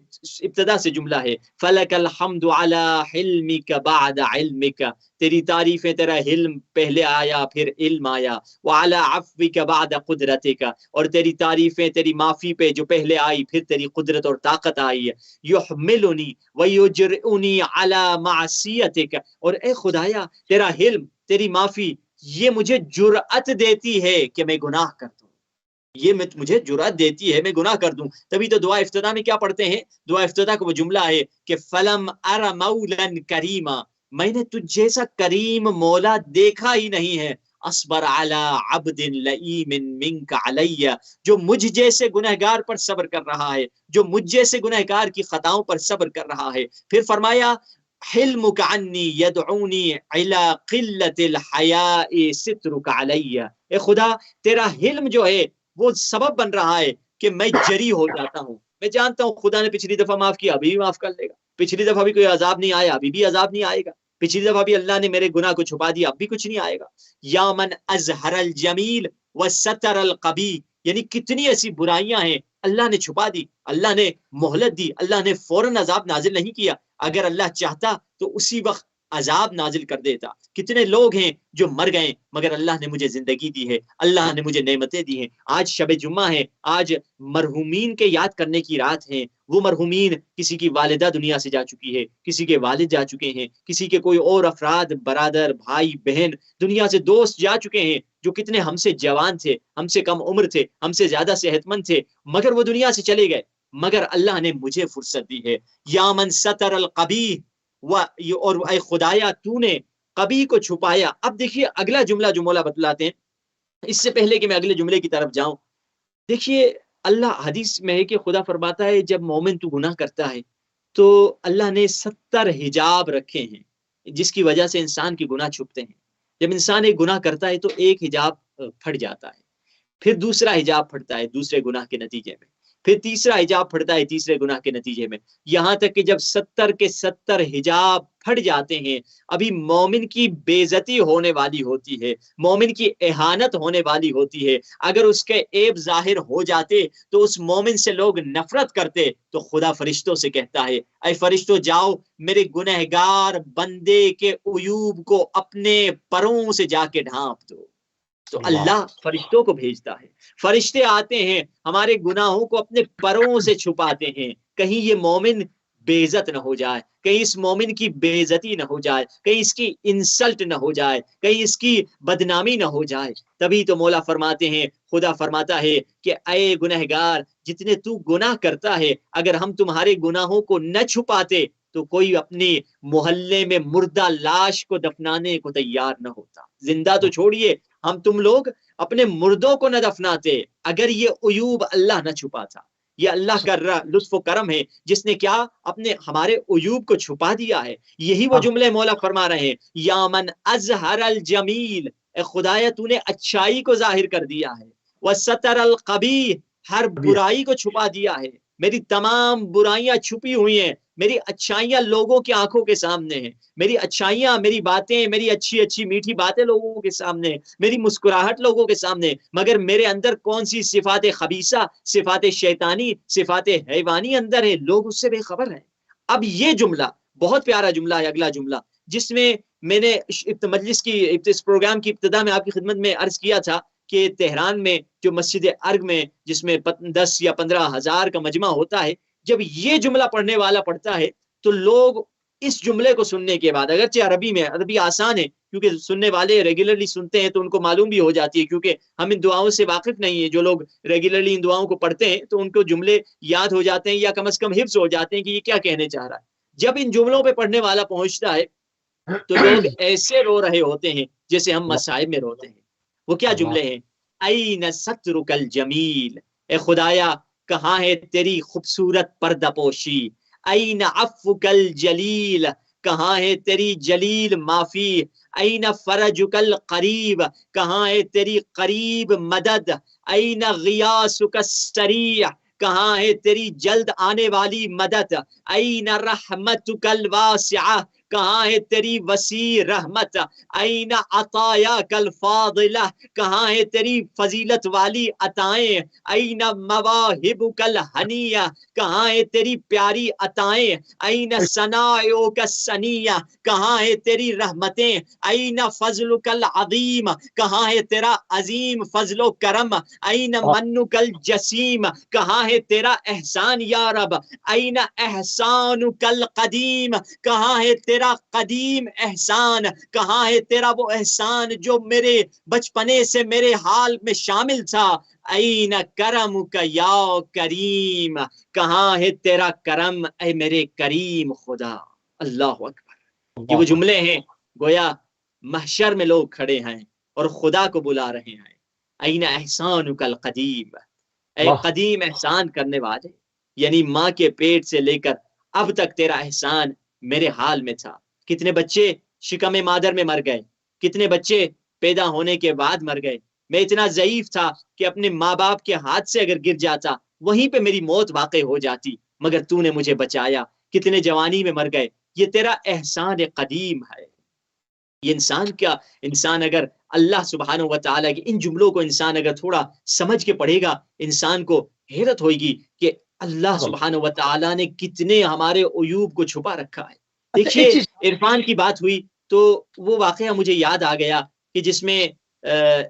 ابتدا سے جملہ ہے، فلک الحمد علی حلمک بعد علمک، تیری تعریفیں، تیرا حلم پہلے آیا پھر علم آیا، وعلی عفوک بعد قدرتک، اور تیری تعریفیں تیری معافی پہ جو پہلے آئی پھر تیری قدرت اور طاقت آئی ہے، یحملنی ویجرئنی علی معصیتک، اور اے خدایا تیرا حلم تیری معافی یہ مجھے جرأت دیتی ہے کہ میں گناہ کر دوں، یہ مجھے جرأت دیتی ہے میں گناہ کر دوں۔ تبھی تو دعا افتتاح میں کیا پڑھتے ہیں؟ دعا افتتاح کا وہ جملہ ہے کہ فلم ار مولا کریما، میں نے تجھ جیسا کریم مولا دیکھا ہی نہیں ہے، اصبر علی عبد لئیم منک علی، جو مجھ جیسے گنہگار پر صبر کر رہا ہے، جو مجھ جیسے گنہگار کی خطاؤں پر صبر کر رہا ہے۔ پھر فرمایا حلمک عنی یدعونی علی قلت الحیاء سترک علی، اے خدا تیرا حلم جو ہے وہ سبب بن رہا ہے کہ میں جری ہو جاتا ہوں۔ میں جانتا ہوں خدا نے پچھلی دفعہ معاف کیا، ابھی بھی معاف کر لے گا، پچھلی دفعہ بھی کوئی عذاب نہیں آیا، ابھی بھی عذاب نہیں آئے گا، پچھلی دفعہ بھی اللہ نے میرے گناہ کو چھپا دیا، اب بھی کچھ نہیں آئے گا۔ یا من اظہر الجمیل وستر القبیح، یعنی کتنی ایسی برائیاں ہیں اللہ نے چھپا دی، اللہ نے مہلت دی، اللہ نے فوراً عذاب نازل نہیں کیا، اگر اللہ چاہتا تو اسی وقت عذاب نازل کر دیتا۔ کتنے لوگ ہیں جو مر گئے مگر اللہ نے مجھے زندگی دی ہے، اللہ نے مجھے نعمتیں دی ہیں۔ آج شب جمعہ ہے، آج مرحومین کے یاد کرنے کی رات ہے۔ وہ مرحومین، کسی کی والدہ دنیا سے جا چکی ہے، کسی کے والد جا چکے ہیں، کسی کے کوئی اور افراد برادر بھائی بہن دنیا سے، دوست جا چکے ہیں جو کتنے ہم سے جوان تھے، ہم سے کم عمر تھے، ہم سے زیادہ صحت مند تھے، مگر وہ دنیا سے چلے گئے، مگر اللہ نے مجھے فرصت دی ہے۔ یا من ستر القبیح، اور اے خدایا تو نے کبھی کو چھپایا۔ اب دیکھیے اگلا جملہ جو مولا بتلاتے ہیں، اس سے پہلے کہ میں اگلے جملے کی طرف جاؤں، دیکھیے اللہ حدیث میں ہے کہ خدا فرماتا ہے جب مومن تو گناہ کرتا ہے تو اللہ نے 70 حجاب رکھے ہیں جس کی وجہ سے انسان کے گناہ چھپتے ہیں۔ جب انسان ایک گناہ کرتا ہے تو ایک حجاب پھٹ جاتا ہے، پھر دوسرا حجاب پھٹتا ہے دوسرے گناہ کے نتیجے میں، پھر تیسرا حجاب پھٹتا ہے تیسرے گناہ کے نتیجے میں، یہاں تک کہ جب 70 کے 70 حجاب پھٹ جاتے ہیں، ابھی مومن کی بے عزتی ہونے والی ہوتی ہے، مومن کی اہانت ہونے والی ہوتی ہے۔ اگر اس کے عیب ظاہر ہو جاتے تو اس مومن سے لوگ نفرت کرتے، تو خدا فرشتوں سے کہتا ہے اے فرشتوں جاؤ میرے گنہگار بندے کے عیوب کو اپنے پروں سے جا کے ڈھانپ دو۔ تو اللہ فرشتوں کو بھیجتا ہے، فرشتے آتے ہیں ہمارے گناہوں کو اپنے پروں سے چھپاتے ہیں، کہیں یہ مومن بے عزت نہ ہو جائے، کہیں اس مومن کی بے عزتی نہ ہو جائے، کہیں اس کی انسلٹ نہ ہو جائے، کہیں اس کی بدنامی نہ ہو جائے۔ تبھی تو مولا فرماتے ہیں، خدا فرماتا ہے کہ اے گنہگار جتنے تو گناہ کرتا ہے، اگر ہم تمہارے گناہوں کو نہ چھپاتے تو کوئی اپنی محلے میں مردہ لاش کو دفنانے کو تیار نہ ہوتا۔ زندہ تو چھوڑیے، ہم تم لوگ اپنے مردوں کو نہ دفناتے اگر یہ عیوب اللہ نہ چھپاتا۔ یہ اللہ کا لطف و کرم ہے جس نے کیا اپنے ہمارے عیوب کو چھپا دیا ہے۔ یہی وہ جملے مولا فرما رہے ہیں، یا من اظہر الجمیل، اے خدایا تو نے اچھائی کو ظاہر کر دیا ہے، وستر القبیح، ہر برائی کو چھپا دیا ہے۔ میری تمام برائیاں چھپی ہوئی ہیں، میری اچھائیاں لوگوں کی آنکھوں کے سامنے ہیں، میری اچھائیاں، میری باتیں، میری اچھی اچھی میٹھی باتیں لوگوں کے سامنے، میری مسکراہٹ لوگوں کے سامنے، مگر میرے اندر کون سی صفات خبیثہ، صفات شیطانی، صفات حیوانی اندر ہے، لوگ اس سے بے خبر ہیں۔ اب یہ جملہ بہت پیارا جملہ ہے، اگلا جملہ جس میں نے مجلس کی اس پروگرام کی ابتدا میں آپ کی خدمت میں عرض کیا تھا کہ تہران میں جو مسجد ارگ میں جس میں 10 یا 15 ہزار کا مجمع ہوتا ہے، جب یہ جملہ پڑھنے والا پڑھتا ہے تو لوگ اس جملے کو سننے کے بعد، اگرچہ عربی میں، عربی آسان ہے کیونکہ سننے والے ریگولرلی سنتے ہیں تو ان کو معلوم بھی ہو جاتی ہے، کیونکہ ہم ان دعاؤں سے واقف نہیں ہیں، جو لوگ ریگولرلی ان دعاؤں کو پڑھتے ہیں تو ان کو جملے یاد ہو جاتے ہیں یا کم از کم حفظ ہو جاتے ہیں کہ یہ کیا کہنے چاہ رہا ہے۔ جب ان جملوں پہ پڑھنے والا پہنچتا ہے تو لوگ ایسے رو رہے ہوتے ہیں جیسے ہم مصائب میں روتے ہیں۔ وہ کیا جملے ہیں؟ این سترک الجمیل، اے خدایا کہاں ہے تیری خوبصورت پردہ پوشی، این عفوک الجلیل، کہاں ہے تیری جلیل معافی، این فرجک القریب، کہاں ہے تیری قریب مدد، این غیاثک السریع، کہاں ہے تیری جلد آنے والی مدد، این رحمتک الواسعہ، کہاں ہے تیری وسیع رحمت، این عطایاک الفاضلہ، کہاں ہے تیری فضیلت والی عطائیں، این مواہبک الہنیہ، کہاں ہے تیری پیاری عطائیں، این ثنائک السنیہ، کہاں ہے تیری رحمتیں، این فضلک العظیم، کہاں ہے تیرا عظیم فضل و کرم، این منک الجسیم، کہاں ہے تیرا احسان یا رب، این احسانک القدیم، کہاں ہے تیرا قدیم احسان، کہاں ہے تیرا وہ احسان جو میرے بچپنے سے میرے حال میں شامل تھا، این کرمک یا کریم، کہاں ہے تیرا کرم اے میرے کریم خدا۔ اللہ اکبر، یہ وہ جملے ہیں گویا محشر میں لوگ کھڑے ہیں اور خدا کو بلا رہے ہیں، این احسانک القدیم، اے قدیم احسان کرنے والے، یعنی ماں کے پیٹ سے لے کر اب تک تیرا احسان میرے حال میں تھا۔ کتنے بچے شکم مادر میں مر گئے، کتنے بچے پیدا ہونے کے بعد مر گئے، میں اتنا ضعیف تھا کہ اپنے ماں باپ کے ہاتھ سے اگر گر جاتا وہیں پہ میری موت واقع ہو جاتی، مگر تو نے مجھے بچایا۔ کتنے جوانی میں مر گئے، یہ تیرا احسان قدیم ہے۔ یہ انسان اگر اللہ سبحانہ و تعالیٰ کی ان جملوں کو انسان اگر تھوڑا سمجھ کے پڑھے گا، انسان کو حیرت ہوئے گی کہ اللہ سبحانہ و تعالیٰ نے کتنے ہمارے عیوب کو چھپا رکھا ہے۔ دیکھیے عرفان کی بات ہوئی تو وہ واقعہ مجھے یاد آ گیا کہ جس میں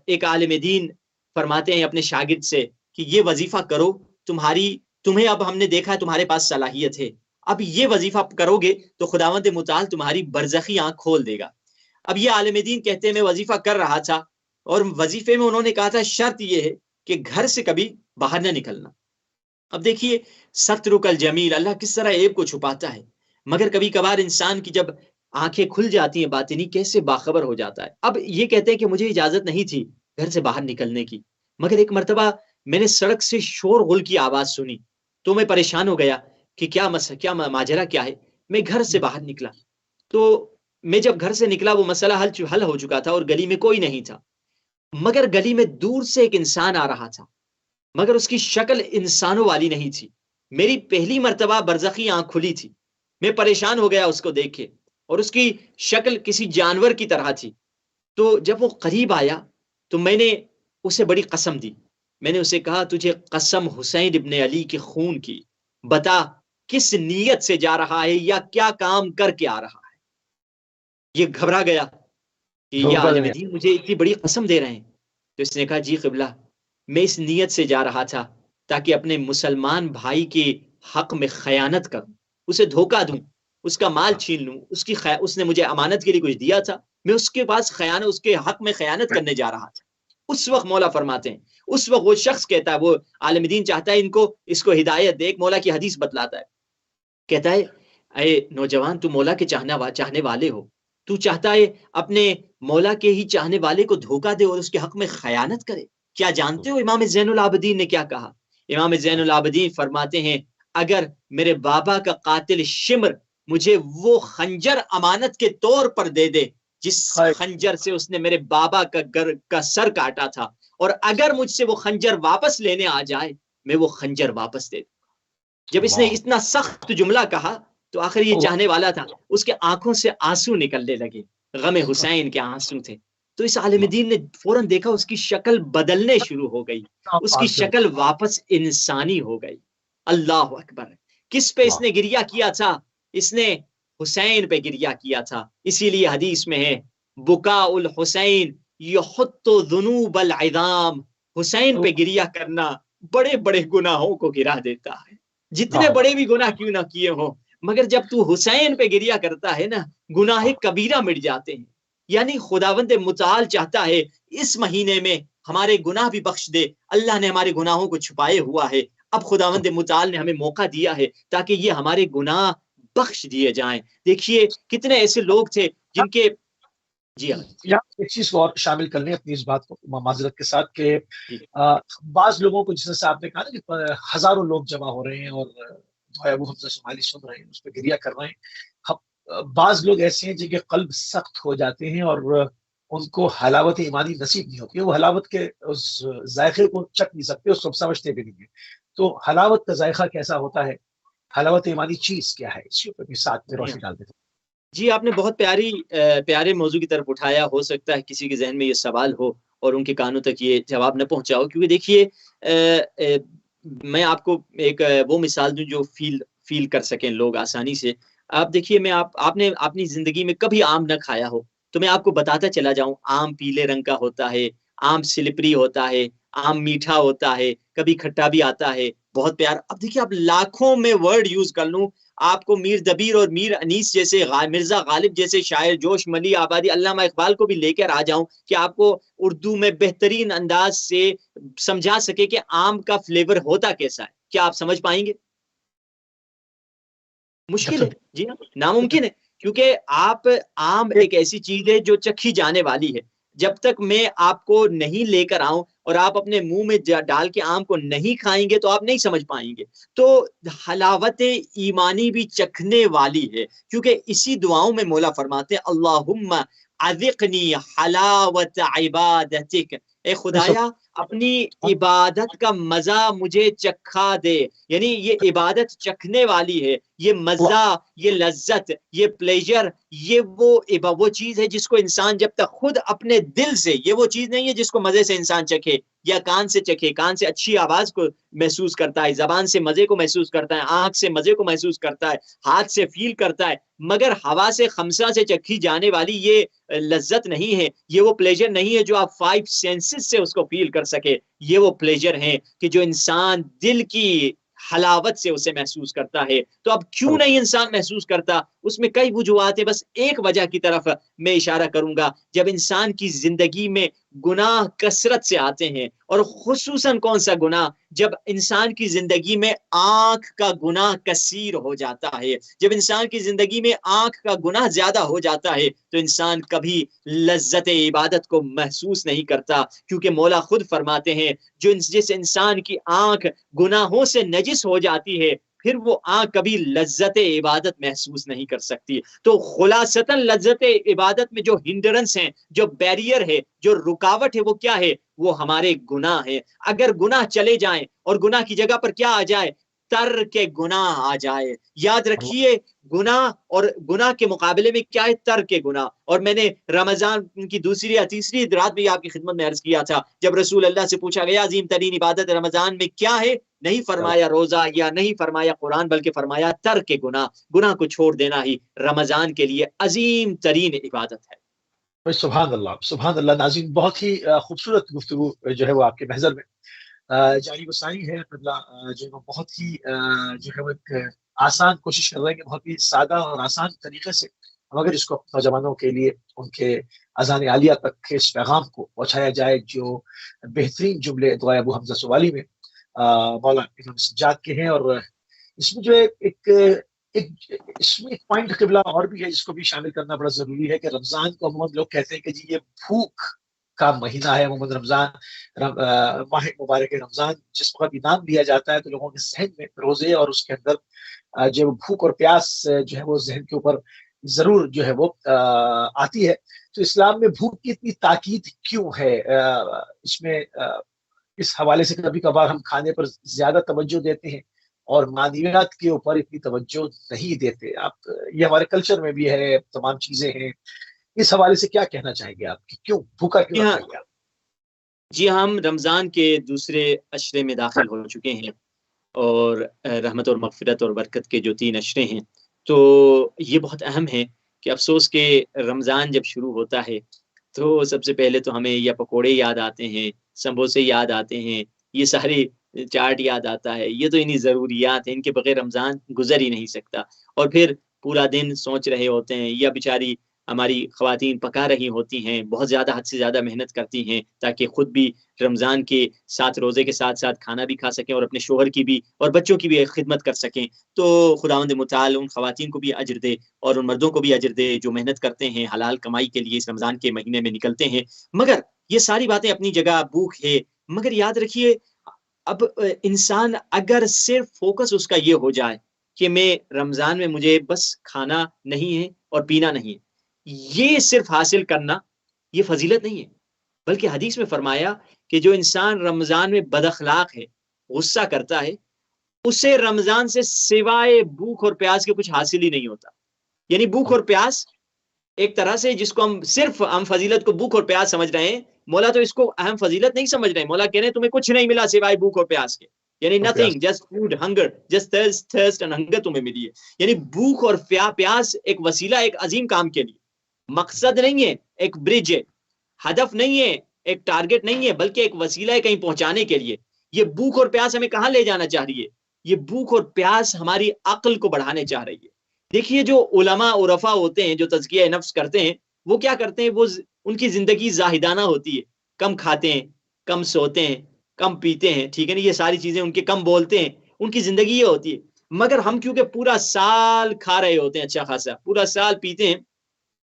ایک عالم دین فرماتے ہیں اپنے شاگرد سے کہ یہ وظیفہ کرو، تمہیں اب ہم نے دیکھا ہے تمہارے پاس صلاحیت ہے، اب یہ وظیفہ کرو گے تو خداوند متعال تمہاری برزخی آنکھ کھول دے گا۔ اب یہ عالم دین کہتے ہیں میں وظیفہ کر رہا تھا، اور وظیفے میں انہوں نے کہا تھا شرط یہ ہے کہ گھر سے کبھی باہر نہ نکلنا۔ اب دیکھیے سترک الجمیل، اللہ کس طرح عیب کو چھپاتا ہے، مگر کبھی کبھار انسان کی جب آنکھیں کھل جاتی ہیں باطنی، کیسے باخبر ہو جاتا ہے۔ اب یہ کہتے ہیں کہ مجھے اجازت نہیں تھی گھر سے باہر نکلنے کی، مگر ایک مرتبہ میں نے سڑک سے شور غل کی آواز سنی تو میں پریشان ہو گیا کہ کیا ماجرا کیا ہے۔ میں گھر سے باہر نکلا تو میں جب گھر سے نکلا وہ مسئلہ حل ہو چکا تھا اور گلی میں کوئی نہیں تھا، مگر گلی میں دور سے ایک انسان آ رہا تھا، مگر اس کی شکل انسانوں والی نہیں تھی۔ میری پہلی مرتبہ برزخی آنکھ کھلی تھی، میں پریشان ہو گیا اس کو دیکھ کے، اور اس کی شکل کسی جانور کی طرح تھی۔ تو جب وہ قریب آیا تو میں نے اسے بڑی قسم دی، میں نے اسے کہا تجھے قسم حسین ابن علی کے خون کی، بتا کس نیت سے جا رہا ہے یا کیا کام کر کے آ رہا ہے۔ یہ گھبرا گیا کہ یہ عالم دین مجھے اتنی بڑی قسم دے رہے ہیں۔ تو اس نے کہا جی قبلہ، میں اس نیت سے جا رہا تھا تاکہ اپنے مسلمان بھائی کے حق میں خیانت کروں، اسے دھوکہ دوں، اس کا مال چھین لوں، اس نے مجھے امانت کے لیے کچھ دیا تھا، میں اس کے پاس اس کے حق میں خیانت کرنے جا رہا تھا۔ اس وقت مولا فرماتے ہیں، اس وقت وہ شخص کہتا ہے، وہ عالم دین چاہتا ہے اس کو ہدایت دے، ایک مولا کی حدیث بتلاتا ہے، کہتا ہے اے نوجوان تو مولا کے چاہنے والے ہو، تو چاہتا ہے اپنے مولا کے ہی چاہنے والے کو دھوکہ دے اور اس کے حق میں خیانت کرے۔ کیا جانتے ہو امام زین العابدین نے کیا کہا؟ امام زین العابدین فرماتے ہیں اگر میرے بابا کا قاتل شمر مجھے وہ خنجر امانت کے طور پر دے دے جس خنجر سے اس نے میرے بابا کا سر کاٹا تھا، اور اگر مجھ سے وہ خنجر واپس لینے آ جائے میں وہ خنجر واپس دے دوں گا۔ جب اس نے اتنا سخت جملہ کہا تو آخر یہ چاہنے والا تھا، اس کے آنکھوں سے آنسو نکلنے لگے، غم حسین کے آنسو تھے۔ تو اس عالم دین نے فوراً دیکھا اس کی شکل بدلنے شروع ہو گئی، اس کی شکل واپس انسانی ہو گئی۔ اللہ اکبر! کس پہ اس نے گریہ کیا تھا؟ اس نے حسین پہ گریہ کیا تھا۔ اسی لیے حدیث میں ہے بکاء الحسین یحط ذنوب العظام، حسین پہ گریہ کرنا بڑے بڑے گناہوں کو گرا دیتا ہے، جتنے بڑے بھی گناہ کیوں نہ کیے ہوں، مگر جب تو حسین پہ گریہ کرتا ہے نا گناہ کبیرہ مٹ جاتے ہیں۔ یعنی خداوند متعال چاہتا ہے اس مہینے میں ہمارے گناہ بھی بخش دے، اللہ نے ہمارے گناہوں کو چھپائے ہوا ہے، اب خداوند متعال نے ہمیں موقع دیا ہے تاکہ یہ ہمارے گناہ بخش دیے جائیں۔ دیکھیے کتنے ایسے لوگ تھے جن کے یہاں ایک چیز کو اور شامل کر لیں اپنی اس بات کو معذرت کے ساتھ کہ بعض لوگوں کو جس سے آپ نے کہا نا کہ ہزاروں لوگ جمع ہو رہے ہیں اور ابو حمزہ شمالی سن رہے ہیں، اس پہ گریہ کر رہے ہیں، بعض لوگ ایسے ہیں جن کے قلب سخت ہو جاتے ہیں اور ان کو حلاوت ایمانی نصیب نہیں ہوتی ہے، وہ حلاوت کے اس ذائقے کو چکھ نہیں سکتے، اس کو سمجھتے بھی نہیں ہے۔ تو حلاوت کا ذائقہ کیسا ہوتا ہے، حلاوت ایمانی چیز کیا ہے، اس کے اوپر بھی ساتھ میں جی روشنی ہاں، ڈال دیتے جی آپ نے بہت پیارے موضوع کی طرف اٹھایا، ہو سکتا ہے کسی کے ذہن میں یہ سوال ہو اور ان کے کانوں تک یہ جواب نہ پہنچا ہو، کیونکہ دیکھیے میں آپ کو ایک وہ مثال دوں جو فیل کر سکیں لوگ آسانی سے۔ آپ دیکھیے، میں آپ نے اپنی زندگی میں کبھی آم نہ کھایا ہو تو میں آپ کو بتاتا چلا جاؤں، آم پیلے رنگ کا ہوتا ہے، آم سلپری ہوتا ہے، آم میٹھا ہوتا ہے، کبھی کھٹا بھی آتا ہے، بہت پیار۔ اب دیکھیے، آپ لاکھوں میں ورڈ یوز کر لوں، آپ کو میر دبیر اور میر انیس جیسے مرزا غالب جیسے شاعر، جوش ملی آبادی، علامہ اقبال کو بھی لے کر آ جاؤں کہ آپ کو اردو میں بہترین انداز سے سمجھا سکے کہ آم کا فلیور ہوتا کیسا ہے، کیا آپ سمجھ پائیں گے؟ مشکل ہے، ہیں۔ جی ہاں، ناممکن ہے، کیونکہ آم ایک ایک ایسی چیز ہے جو چکھی جانے والی ہے۔ جب تک میں آپ کو نہیں لے کر آؤں اور آپ اپنے منہ میں ڈال کے آم کو نہیں کھائیں گے تو آپ نہیں سمجھ پائیں گے۔ تو حلاوت ایمانی بھی چکھنے والی ہے، کیونکہ اسی دعاؤں میں مولا فرماتے ہیں اللہم اذقنی حلاوت عبادتک، اے خدایا اپنی عبادت کا مزہ مجھے چکھا دے۔ یعنی یہ عبادت چکھنے والی ہے، یہ مزہ، یہ لذت، یہ پلیجر، یہ وہ چیز ہے جس کو انسان جب تک خود اپنے دل سے، یہ وہ چیز نہیں ہے جس کو مزے سے انسان چکھے یا کان سے چکھے، کان سے اچھی آواز کو محسوس کرتا ہے، زبان سے مزے کو محسوس کرتا ہے، آنکھ سے مزے کو محسوس کرتا ہے، ہاتھ سے فیل کرتا ہے، مگر ہوا سے خمسہ سے چکھی جانے والی یہ لذت نہیں ہے، یہ وہ پلیجر نہیں ہے جو آپ 5 سینسز سے اس کو فیل کر سکے۔ یہ وہ پلیجر ہیں کہ جو انسان دل کی حلاوت سے اسے محسوس کرتا ہے۔ تو اب کیوں نہیں انسان محسوس کرتا؟ اس میں کئی وجوہات ہیں، بس ایک وجہ کی طرف میں اشارہ کروں گا۔ جب انسان کی زندگی میں گناہ کثرت سے آتے ہیں، اور خصوصاً کون سا گناہ؟ جب انسان کی زندگی میں آنکھ کا گناہ کثیر ہو جاتا ہے، جب انسان کی زندگی میں آنکھ کا گناہ زیادہ ہو جاتا ہے تو انسان کبھی لذت عبادت کو محسوس نہیں کرتا، کیونکہ مولا خود فرماتے ہیں جس انسان کی آنکھ گناہوں سے نجس ہو جاتی ہے پھر وہ آنکھ کبھی لذت عبادت محسوس نہیں کر سکتی۔ تو خلاصتاً لذت عبادت میں جو ہنڈرنس ہیں، جو بیریئر ہے، جو رکاوٹ ہے، وہ کیا ہے؟ وہ ہمارے گناہ ہے۔ اگر گناہ چلے جائیں اور گناہ کی جگہ پر کیا آ جائے؟ ترک گناہ آ جائے۔ یاد رکھیے، گناہ اور گناہ کے مقابلے میں کیا ہے؟ ترک گناہ۔ اور میں نے رمضان کی دوسری یا تیسری رات بھی آپ کی خدمت میں عرض کیا تھا، جب رسول اللہ سے پوچھا گیا عظیم ترین عبادت رمضان میں کیا ہے، نہیں فرمایا روزہ یا نہیں فرمایا قرآن، بلکہ فرمایا ترک گناہ، گناہ کو چھوڑ دینا ہی رمضان کے لیے عظیم ترین عبادت ہے۔ سبحان اللہ، سبحان اللہ۔ ناظرین، بہت ہی خوبصورت گفتگو جو ہے وہ آپ کے محضر میں جاری گساری ہے۔ قبلہ جو ہے وہ بہت ہی جو ہے وہ ایک آسان کوشش کر رہے ہیں کہ بہت ہی سادہ اور آسان طریقے سے ہم اگر اس کو نوجوانوں کے لیے ان کے اذان عالیہ تک اس پیغام کو پہنچایا جائے جو بہترین جملے دعائے ابو حمزہ سوالی میں مولا امام سجاد کے ہیں۔ اور اس میں جو ہے اس میں ایک پوائنٹ قبلہ اور بھی ہے جس کو بھی شامل کرنا بڑا ضروری ہے کہ رمضان کو عموماً لوگ کہتے ہیں کہ جی یہ بھوک کا مہینہ ہے۔ عموماً رمضان ماہ مبارک رمضان جس وقت بھی نام دیا جاتا ہے تو لوگوں کے ذہن میں روزے اور اس کے اندر جو بھوک اور پیاس جو ہے وہ ذہن کے اوپر ضرور جو ہے وہ آتی ہے۔ تو اسلام میں بھوک کی اتنی تاکید کیوں ہے؟ اس میں اس حوالے سے کبھی کبھار ہم کھانے پر زیادہ توجہ دیتے ہیں اور معنویات کے اوپر اتنی توجہ نہیں دیتے۔ آپ یہ ہمارے کلچر میں بھی ہے، تمام چیزیں ہیں، اس حوالے سے کیا کہنا چاہیں گے آپ کہ کیوں بھوکا کیوں جی ہاں، رکھا گیا؟ جی ہم رمضان کے دوسرے عشرے میں داخل ہو چکے ہیں، اور رحمت اور مغفرت اور برکت کے جو 3 عشرے ہیں، تو یہ بہت اہم ہے کہ افسوس کہ رمضان جب شروع ہوتا ہے تو سب سے پہلے تو ہمیں یا پکوڑے یاد آتے ہیں، سموسے یاد آتے ہیں، یہ سارے چاٹ یاد آتا ہے، یہ تو انہیں ضروریات ہیں، ان کے بغیر رمضان گزر ہی نہیں سکتا۔ اور پھر پورا دن سوچ رہے ہوتے ہیں، یا بیچاری ہماری خواتین پکا رہی ہوتی ہیں، بہت زیادہ حد سے زیادہ محنت کرتی ہیں تاکہ خود بھی رمضان کے ساتھ روزے کے ساتھ ساتھ کھانا بھی کھا سکیں اور اپنے شوہر کی بھی اور بچوں کی بھی خدمت کر سکیں۔ تو خداوند متعال ان خواتین کو بھی اجر دے اور ان مردوں کو بھی اجر دے جو محنت کرتے ہیں حلال کمائی کے لیے، اس رمضان کے مہینے میں نکلتے ہیں۔ مگر یہ ساری باتیں اپنی جگہ، بھوک ہے، مگر یاد رکھیے اب انسان اگر صرف فوکس اس کا یہ ہو جائے کہ میں رمضان میں مجھے بس کھانا نہیں ہے اور پینا نہیں ہے، یہ صرف حاصل کرنا یہ فضیلت نہیں ہے، بلکہ حدیث میں فرمایا کہ جو انسان رمضان میں بد اخلاق ہے، غصہ کرتا ہے، اسے رمضان سے سوائے بھوک اور پیاس کے کچھ حاصل ہی نہیں ہوتا. یعنی بھوک اور پیاس ایک طرح سے جس کو ہم فضیلت کو بھوک اور پیاس سمجھ رہے ہیں، مولا تو اس کو اہم فضیلت نہیں سمجھ رہے ہیں. مولا کہہ رہے ہیں تمہیں کچھ نہیں ملا سوائے بھوک اور پیاس کے، یعنی nothing, just food hunger, just thirst and hunger تمہیں ملی ہے. یعنی بھوک اور پیاس ایک وسیلہ، ایک عظیم کام کے لیے، مقصد نہیں ہے، ایک برج ہے، ہدف نہیں ہے، ایک ٹارگٹ نہیں ہے، بلکہ ایک وسیلہ ہے کہیں پہنچانے کے لیے. یہ بھوک اور پیاس ہمیں کہاں لے جانا چاہ رہی ہے؟ یہ بھوک اور پیاس ہماری عقل کو بڑھانے چاہ رہی ہے. دیکھیے جو علماء عرفا ہوتے ہیں، جو تزکیہ نفس کرتے ہیں، وہ کیا کرتے ہیں؟ وہ ان کی زندگی زاہدانہ ہوتی ہے، کم کھاتے ہیں، کم سوتے ہیں، کم پیتے ہیں، ٹھیک ہے نا، یہ ساری چیزیں ان کے، کم بولتے ہیں، ان کی زندگی یہ ہوتی ہے. مگر ہم کیونکہ پورا سال کھا رہے ہوتے ہیں، اچھا خاصا پورا سال پیتے ہیں،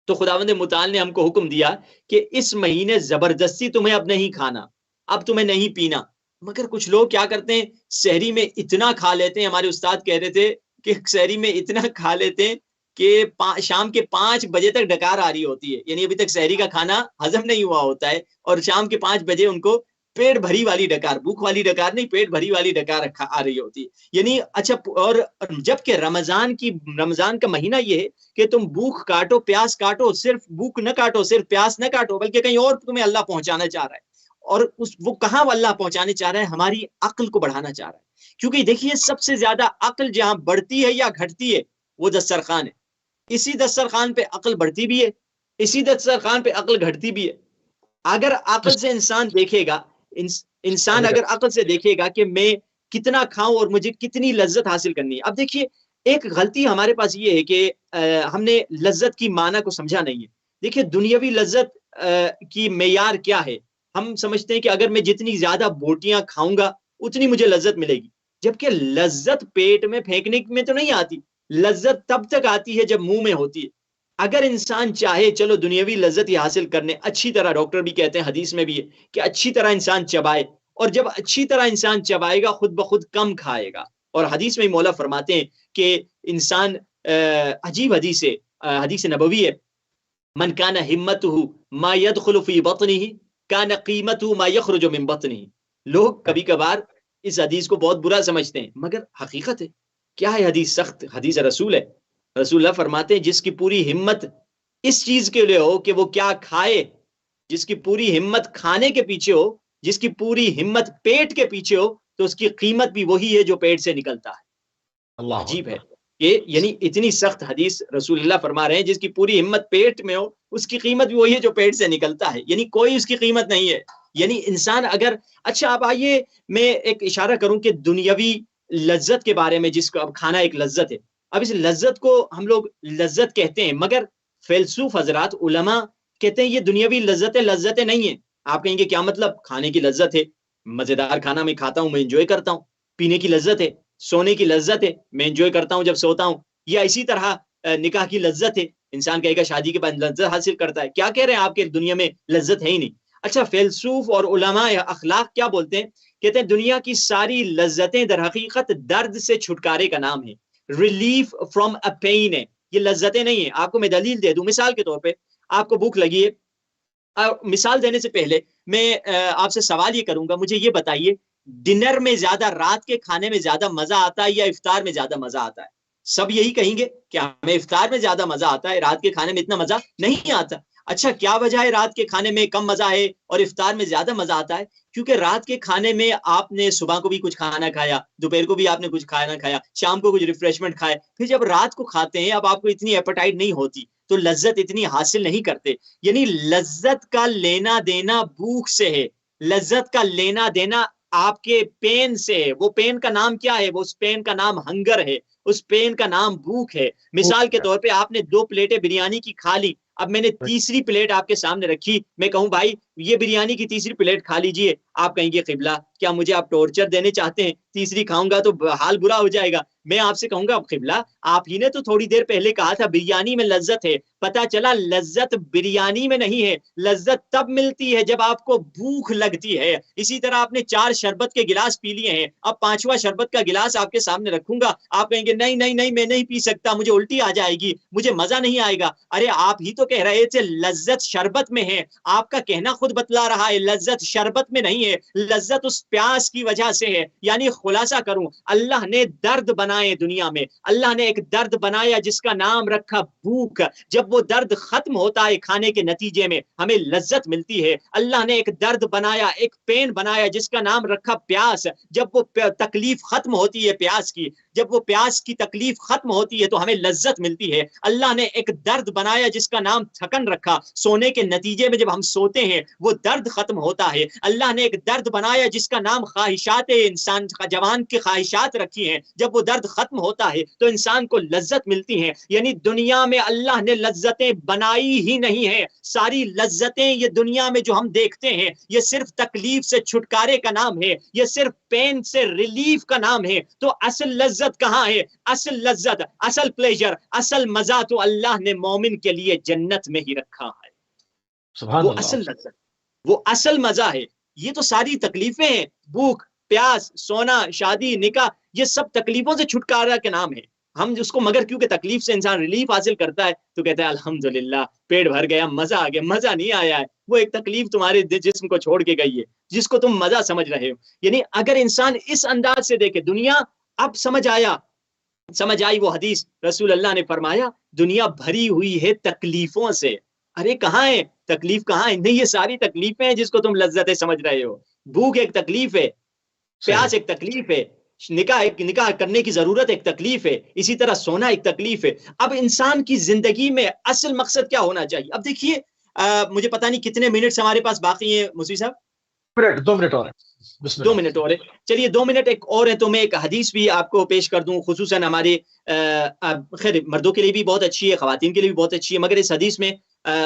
تو خداوند متعال نے ہم کو حکم دیا کہ اس مہینے زبردستی تمہیں اب نہیں کھانا، اب تمہیں نہیں پینا. مگر کچھ لوگ کیا کرتے ہیں؟ سحری میں اتنا کھا لیتے ہیں. ہمارے استاد کہہ رہے تھے کہ سحری میں اتنا کھا لیتے ہیں کہ شام کے 5 بجے تک ڈکار آ رہی ہوتی ہے، یعنی ابھی تک سحری کا کھانا ہضم نہیں ہوا ہوتا ہے، اور شام کے 5 بجے ان کو پیٹ بھری والی ڈکار، بھوک والی ڈکار نہیں، پیٹ بھری والی ڈکار آ رہی ہوتی ہے. یعنی اچھا، اور جبکہ رمضان کا مہینہ یہ ہے کہ تم بھوک کاٹو، پیاس کاٹو، صرف بھوک نہ کاٹو، صرف پیاس نہ کاٹو، بلکہ کہیں اور تمہیں اللہ پہنچانا چاہ رہا ہے. اور وہ کہاں اللہ پہنچانے چاہ رہا ہے؟ ہماری عقل کو بڑھانا چاہ رہا ہے. کیونکہ دیکھیے سب سے زیادہ عقل جہاں بڑھتی ہے یا گھٹتی ہے وہ دسترخوان ہے. اسی دسترخوان پہ عقل بڑھتی بھی ہے، اسی دسترخوان پہ عقل گھٹتی بھی ہے. اگر عقل سے انسان دیکھے گا، انسان اگر عقل سے دیکھے گا کہ میں کتنا کھاؤں اور مجھے کتنی لذت حاصل کرنی ہے. اب دیکھیے ایک غلطی ہمارے پاس یہ ہے کہ ہم نے لذت کی معنی کو سمجھا نہیں ہے. دیکھیے دنیاوی لذت کی معیار کیا ہے؟ ہم سمجھتے ہیں کہ اگر میں جتنی زیادہ بوٹیاں کھاؤں گا اتنی مجھے لذت ملے گی، جبکہ لذت پیٹ میں پھینکنے میں تو نہیں آتی. لذت تب تک آتی ہے جب منہ میں ہوتی ہے. اگر انسان چاہے چلو دنیاوی لذت ہی حاصل کرنے، اچھی طرح، ڈاکٹر بھی کہتے ہیں، حدیث میں بھی ہے کہ اچھی طرح انسان چبائے، اور جب اچھی طرح انسان چبائے گا خود بخود کم کھائے گا. اور حدیث میں مولا فرماتے ہیں کہ انسان، عجیب حدیث ہے، حدیث نبوی ہے، من کان ہمتہ ما يدخل فی بطنہ کان قیمتہ ما یخرج من بطنہ. لوگ کبھی کبھار اس حدیث کو بہت برا سمجھتے ہیں، مگر حقیقت ہے. کیا ہے حدیث؟ سخت حدیث رسول ہے. رسول اللہ فرماتے ہیں جس کی پوری ہمت اس چیز کے لیے ہو کہ وہ کیا کھائے، جس کی پوری ہمت کھانے کے پیچھے ہو، جس کی پوری ہمت پیٹ کے پیچھے ہو، تو اس کی قیمت بھی وہی ہے جو پیٹ سے نکلتا ہے. اللہ عجیب ہے یہ، یعنی اتنی سخت حدیث رسول اللہ فرما رہے ہیں جس کی پوری ہمت پیٹ میں ہو اس کی قیمت بھی وہی ہے جو پیٹ سے نکلتا ہے. یعنی کوئی اس کی قیمت نہیں ہے. یعنی انسان اگر، اچھا اب آئیے میں ایک اشارہ کروں کہ دنیاوی لذت کے بارے میں، جس کو اب کھانا ایک لذت ہے. اب اس لذت کو ہم لوگ لذت کہتے ہیں، مگر فیلسوف حضرات، علماء کہتے ہیں یہ دنیاوی لذتیں نہیں ہیں. آپ کہیں گے کیا مطلب؟ کھانے کی لذت ہے، مزیدار کھانا میں کھاتا ہوں، میں انجوائے کرتا ہوں. پینے کی لذت ہے، سونے کی لذت ہے، میں انجوائے کرتا ہوں جب سوتا ہوں. یا اسی طرح نکاح کی لذت ہے، انسان کہے گا شادی کے بعد لذت حاصل کرتا ہے. کیا کہہ رہے ہیں آپ کے دنیا میں لذت ہے ہی نہیں؟ اچھا فیلسوف اور علماء اخلاق کیا بولتے ہیں؟ کہتے ہیں دنیا کی ساری لذتیں در حقیقت درد سے چھٹکارے کا نام ہے، ریلیف فرام اے پین ہے. یہ لذتیں نہیں ہیں. آپ کو میں دلیل دے دوں. مثال کے طور پہ آپ کو بھوک لگی ہے، مثال دینے سے پہلے میں آپ سے سوال یہ کروں گا، مجھے یہ بتائیے ڈنر میں زیادہ، رات کے کھانے میں زیادہ مزہ آتا ہے یا افطار میں زیادہ مزہ آتا ہے؟ سب یہی کہیں گے کہ ہمیں افطار میں زیادہ مزہ آتا ہے، رات کے کھانے میں اتنا مزہ نہیں آتا. اچھا کیا وجہ ہے رات کے کھانے میں کم مزہ ہے اور افطار میں زیادہ مزہ آتا ہے؟ کیونکہ رات کے کھانے میں آپ نے صبح کو بھی کچھ کھانا کھایا، دوپہر کو بھی آپ نے کچھ کھانا کھایا، شام کو کچھ ریفریشمنٹ کھائے، پھر جب رات کو کھاتے ہیں اب آپ کو اتنی ایپیٹائٹ نہیں ہوتی، تو لذت اتنی حاصل نہیں کرتے. یعنی لذت کا لینا دینا بھوک سے ہے، لذت کا لینا دینا آپ کے پین سے ہے. وہ پین کا نام کیا ہے؟ وہ اس پین کا نام ہنگر ہے، اس پین کا نام بھوک ہے. مثال کے طور پہ آپ نے 2 پلیٹیں بریانی کی کھا لی، اب میں نے تیسری پلیٹ آپ کے سامنے رکھی، میں کہوں بھائی یہ بریانی کی تیسری پلیٹ کھا لیجئے، آپ کہیں گے قبلہ کیا مجھے آپ ٹورچر دینے چاہتے ہیں؟ تیسری کھاؤں گا تو حال برا ہو جائے گا۔ میں آپ سے کہوں گا قبلہ آپ ہی نے تو تھوڑی دیر پہلے کہا تھا بریانی میں لذت ہے، پتا چلا لذت بریانی میں نہیں ہے، لذت تب ملتی ہے جب آپ کو بھوک لگتی ہے۔ اسی طرح آپ نے 4 شربت کے گلاس پی لیے ہیں، اب 5واں شربت کا گلاس آپ کے سامنے رکھوں گا، آپ کہیں گے نہیں نہیں نہیں میں نہیں پی سکتا، مجھے الٹی آ جائے گی، مجھے مزہ نہیں آئے گا۔ ارے آپ ہی تو کہہ رہے تھے لذت شربت میں ہے، آپ کا کہنا خود بتلا رہا ہے لذت شربت میں نہیں ہے، لذت اس پیاس کی وجہ سے ہے۔ یعنی خلاصہ کروں، اللہ نے درد بنائے دنیا میں، اللہ نے ایک درد بنایا جس کا نام رکھا بھوک، جب وہ درد ختم ہوتا ہے کھانے کے نتیجے میں ہمیں لذت ملتی ہے۔ اللہ نے ایک درد بنایا، ایک پین بنایا جس کا نام رکھا پیاس، جب وہ تکلیف ختم ہوتی ہے پیاس کی، جب وہ پیاس کی تکلیف ختم ہوتی ہے تو ہمیں لذت ملتی ہے۔ اللہ نے ایک درد بنایا جس کا نام تھکن رکھا، سونے کے نتیجے میں جب ہم سوتے ہیں وہ درد ختم ہوتا ہے۔ اللہ نے ایک درد بنایا جس کا نام خواہشات انسان جوان کی خواہشات رکھی ہیں، جب وہ درد ختم ہوتا ہے تو انسان کو لذت ملتی ہے۔ یعنی دنیا میں اللہ نے لذتیں بنائی ہی نہیں ہیں، ساری لذتیں یہ دنیا میں جو ہم دیکھتے ہیں یہ صرف تکلیف سے چھٹکارے کا نام ہے، یہ صرف پین سے ریلیف کا نام ہے۔ تو اصل لذت کہاں ہے؟ اصل لذت، اصل پلیجر، اصل مزہ تو اللہ نے مومن کے لیے جنت میں ہی رکھا ہے۔ سبحان وہ اللہ۔ اصل لذت، وہ اصل مزہ ہے۔ یہ تو ساری تکلیفیں ہیں، بھوک، پیاس، سونا، شادی، نکاح، یہ سب تکلیفوں سے چھٹکارا کے نام ہے۔ ہم اس کو مگر کیونکہ تکلیف سے انسان ریلیف حاصل کرتا ہے تو کہتا ہے الحمدللہ پیٹ بھر گیا، مزہ آ گیا۔ مزہ نہیں آیا ہے، وہ ایک تکلیف تمہارے جسم کو چھوڑ کے گئی ہے جس کو تم مزہ سمجھ رہے ہو۔ یعنی اگر انسان اس انداز سے دیکھے دنیا، اب سمجھ آئی وہ حدیث، رسول اللہ نے فرمایا دنیا بھری ہوئی ہے تکلیفوں سے۔ ارے کہاں ہے تکلیف؟ کہاں ہے؟ نہیں، یہ ساری تکلیفیں ہیں جس کو تم لذتیں سمجھ رہے ہو۔ بھوک ایک تکلیف ہے، پیاس ایک تکلیف ہے، نکاح کرنے کی ضرورت ایک تکلیف ہے، اسی طرح سونا ایک تکلیف ہے۔ اب انسان کی زندگی میں اصل مقصد کیا ہونا چاہیے؟ اب دیکھیے مجھے پتہ نہیں کتنے منٹس ہمارے پاس باقی ہیں مصری صاحب؟ 2 منٹ اور ہیں، 2 منٹ اور ہے، چلیے 2 منٹ ایک اور ہے تو میں ایک حدیث بھی آپ کو پیش کر دوں، خصوصاً ہمارے خیر مردوں کے لیے بھی بہت اچھی ہے، خواتین کے لیے بھی بہت اچھی ہے، مگر اس حدیث میں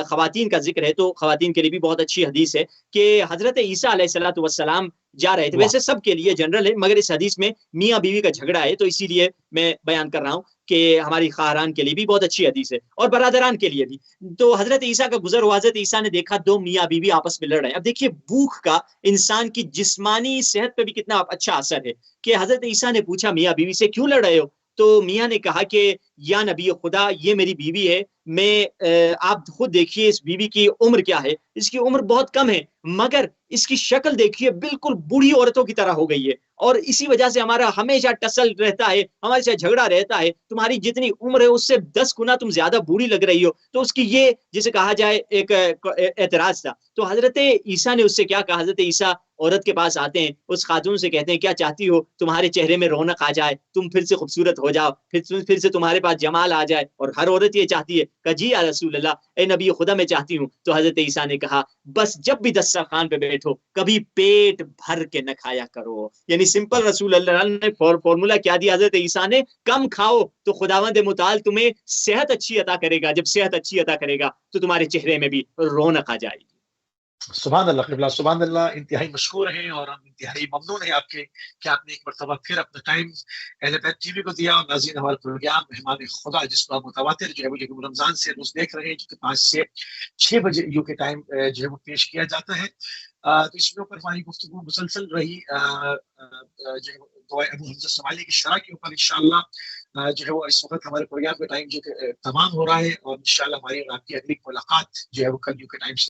خواتین کا ذکر ہے تو خواتین کے لیے بھی بہت اچھی حدیث ہے کہ حضرت عیسیٰ علیہ الصلوۃ والسلام جا رہے تھے، ویسے سب کے لیے جنرل ہے مگر اس حدیث میں میاں بیوی کا جھگڑا ہے تو اسی لیے میں بیان کر رہا ہوں کہ ہماری خواہران کے لیے بھی بہت اچھی حدیث ہے اور برادران کے لیے بھی۔ تو حضرت عیسیٰ کا گزر ہوا، حضرت عیسیٰ نے دیکھا 2 میاں بیوی آپس میں لڑ رہے ہیں۔ اب دیکھیے بھوک کا انسان کی جسمانی صحت پہ بھی کتنا اچھا اثر ہے کہ حضرت عیسیٰ نے پوچھا میاں بیوی سے کیوں لڑ رہے ہو؟ تو میاں نے کہا کہ یا نبی خدا یہ میری بیوی ہے، میں آپ خود دیکھیے اس بیوی کی عمر کیا ہے، اس کی عمر بہت کم ہے مگر اس کی شکل دیکھیے بالکل بوڑھی عورتوں کی طرح ہو گئی ہے اور اسی وجہ سے ہمارا ہمیشہ ٹسل رہتا ہے، ہمارے سے جھگڑا رہتا ہے، تمہاری جتنی عمر ہے اس سے 10 گنا تم زیادہ بوڑھی لگ رہی ہو۔ تو اس کی یہ جسے کہا جائے ایک اعتراض تھا۔ تو حضرت عیسیٰ نے اس سے کیا کہا؟ حضرت عیسیٰ عورت کے پاس آتے ہیں، اس خاتون سے کہتے ہیں کیا چاہتی ہو تمہارے چہرے میں رونق آ جائے، تم پھر سے خوبصورت ہو جاؤ، پھر سے تمہارے پاس جمال آ جائے؟ اور ہر عورت یہ چاہتی ہے کہ جی یا رسول اللہ، اے نبی خدا میں چاہتی ہوں۔ تو حضرت عیسیٰ نے کہا بس جب بھی دسترخوان پہ بیٹھو کبھی پیٹ بھر کے نہ کھایا کرو۔ یعنی سمپل رسول اللہ نے فارمولا کیا دیا حضرت عیسیٰ نے، کم کھاؤ تو خداوند متعال تمہیں صحت اچھی عطا کرے گا، جب صحت اچھی عطا کرے گا تو تمہارے چہرے میں بھی رونق آ جائے گی۔ سبحان اللہ قبلہ، سبحان اللہ، انتہائی مشکور ہیں اور ہم انتہائی ممنون ہیں آپ کے کہ آپ نے ایک مرتبہ پھر اپنا ٹائم اہل بیت ٹی وی کو دیا اور ناظرین ہمارا پروگرام مہمان خدا جس کو آپ متواتر جو ہے وہ جو رمضان سے روز دیکھ رہے ہیں جو کہ 5 سے 6 بجے یو کے ٹائم جو ہے وہ پیش کیا جاتا ہے۔ تو اس کے اوپر ہماری گفتگو مسلسل رہی جو ہے دعائے ابو حمزہ سمالی کی شرح کے اوپر انشاءاللہ جو ہے وہ اس وقت ہمارے پروگرام کا ٹائم جو کہ تمام ہو رہا ہے اور انشاءاللہ ہماری اور آپ کی اگلی ملاقات جو ہے وہ کل یو کے ٹائم سے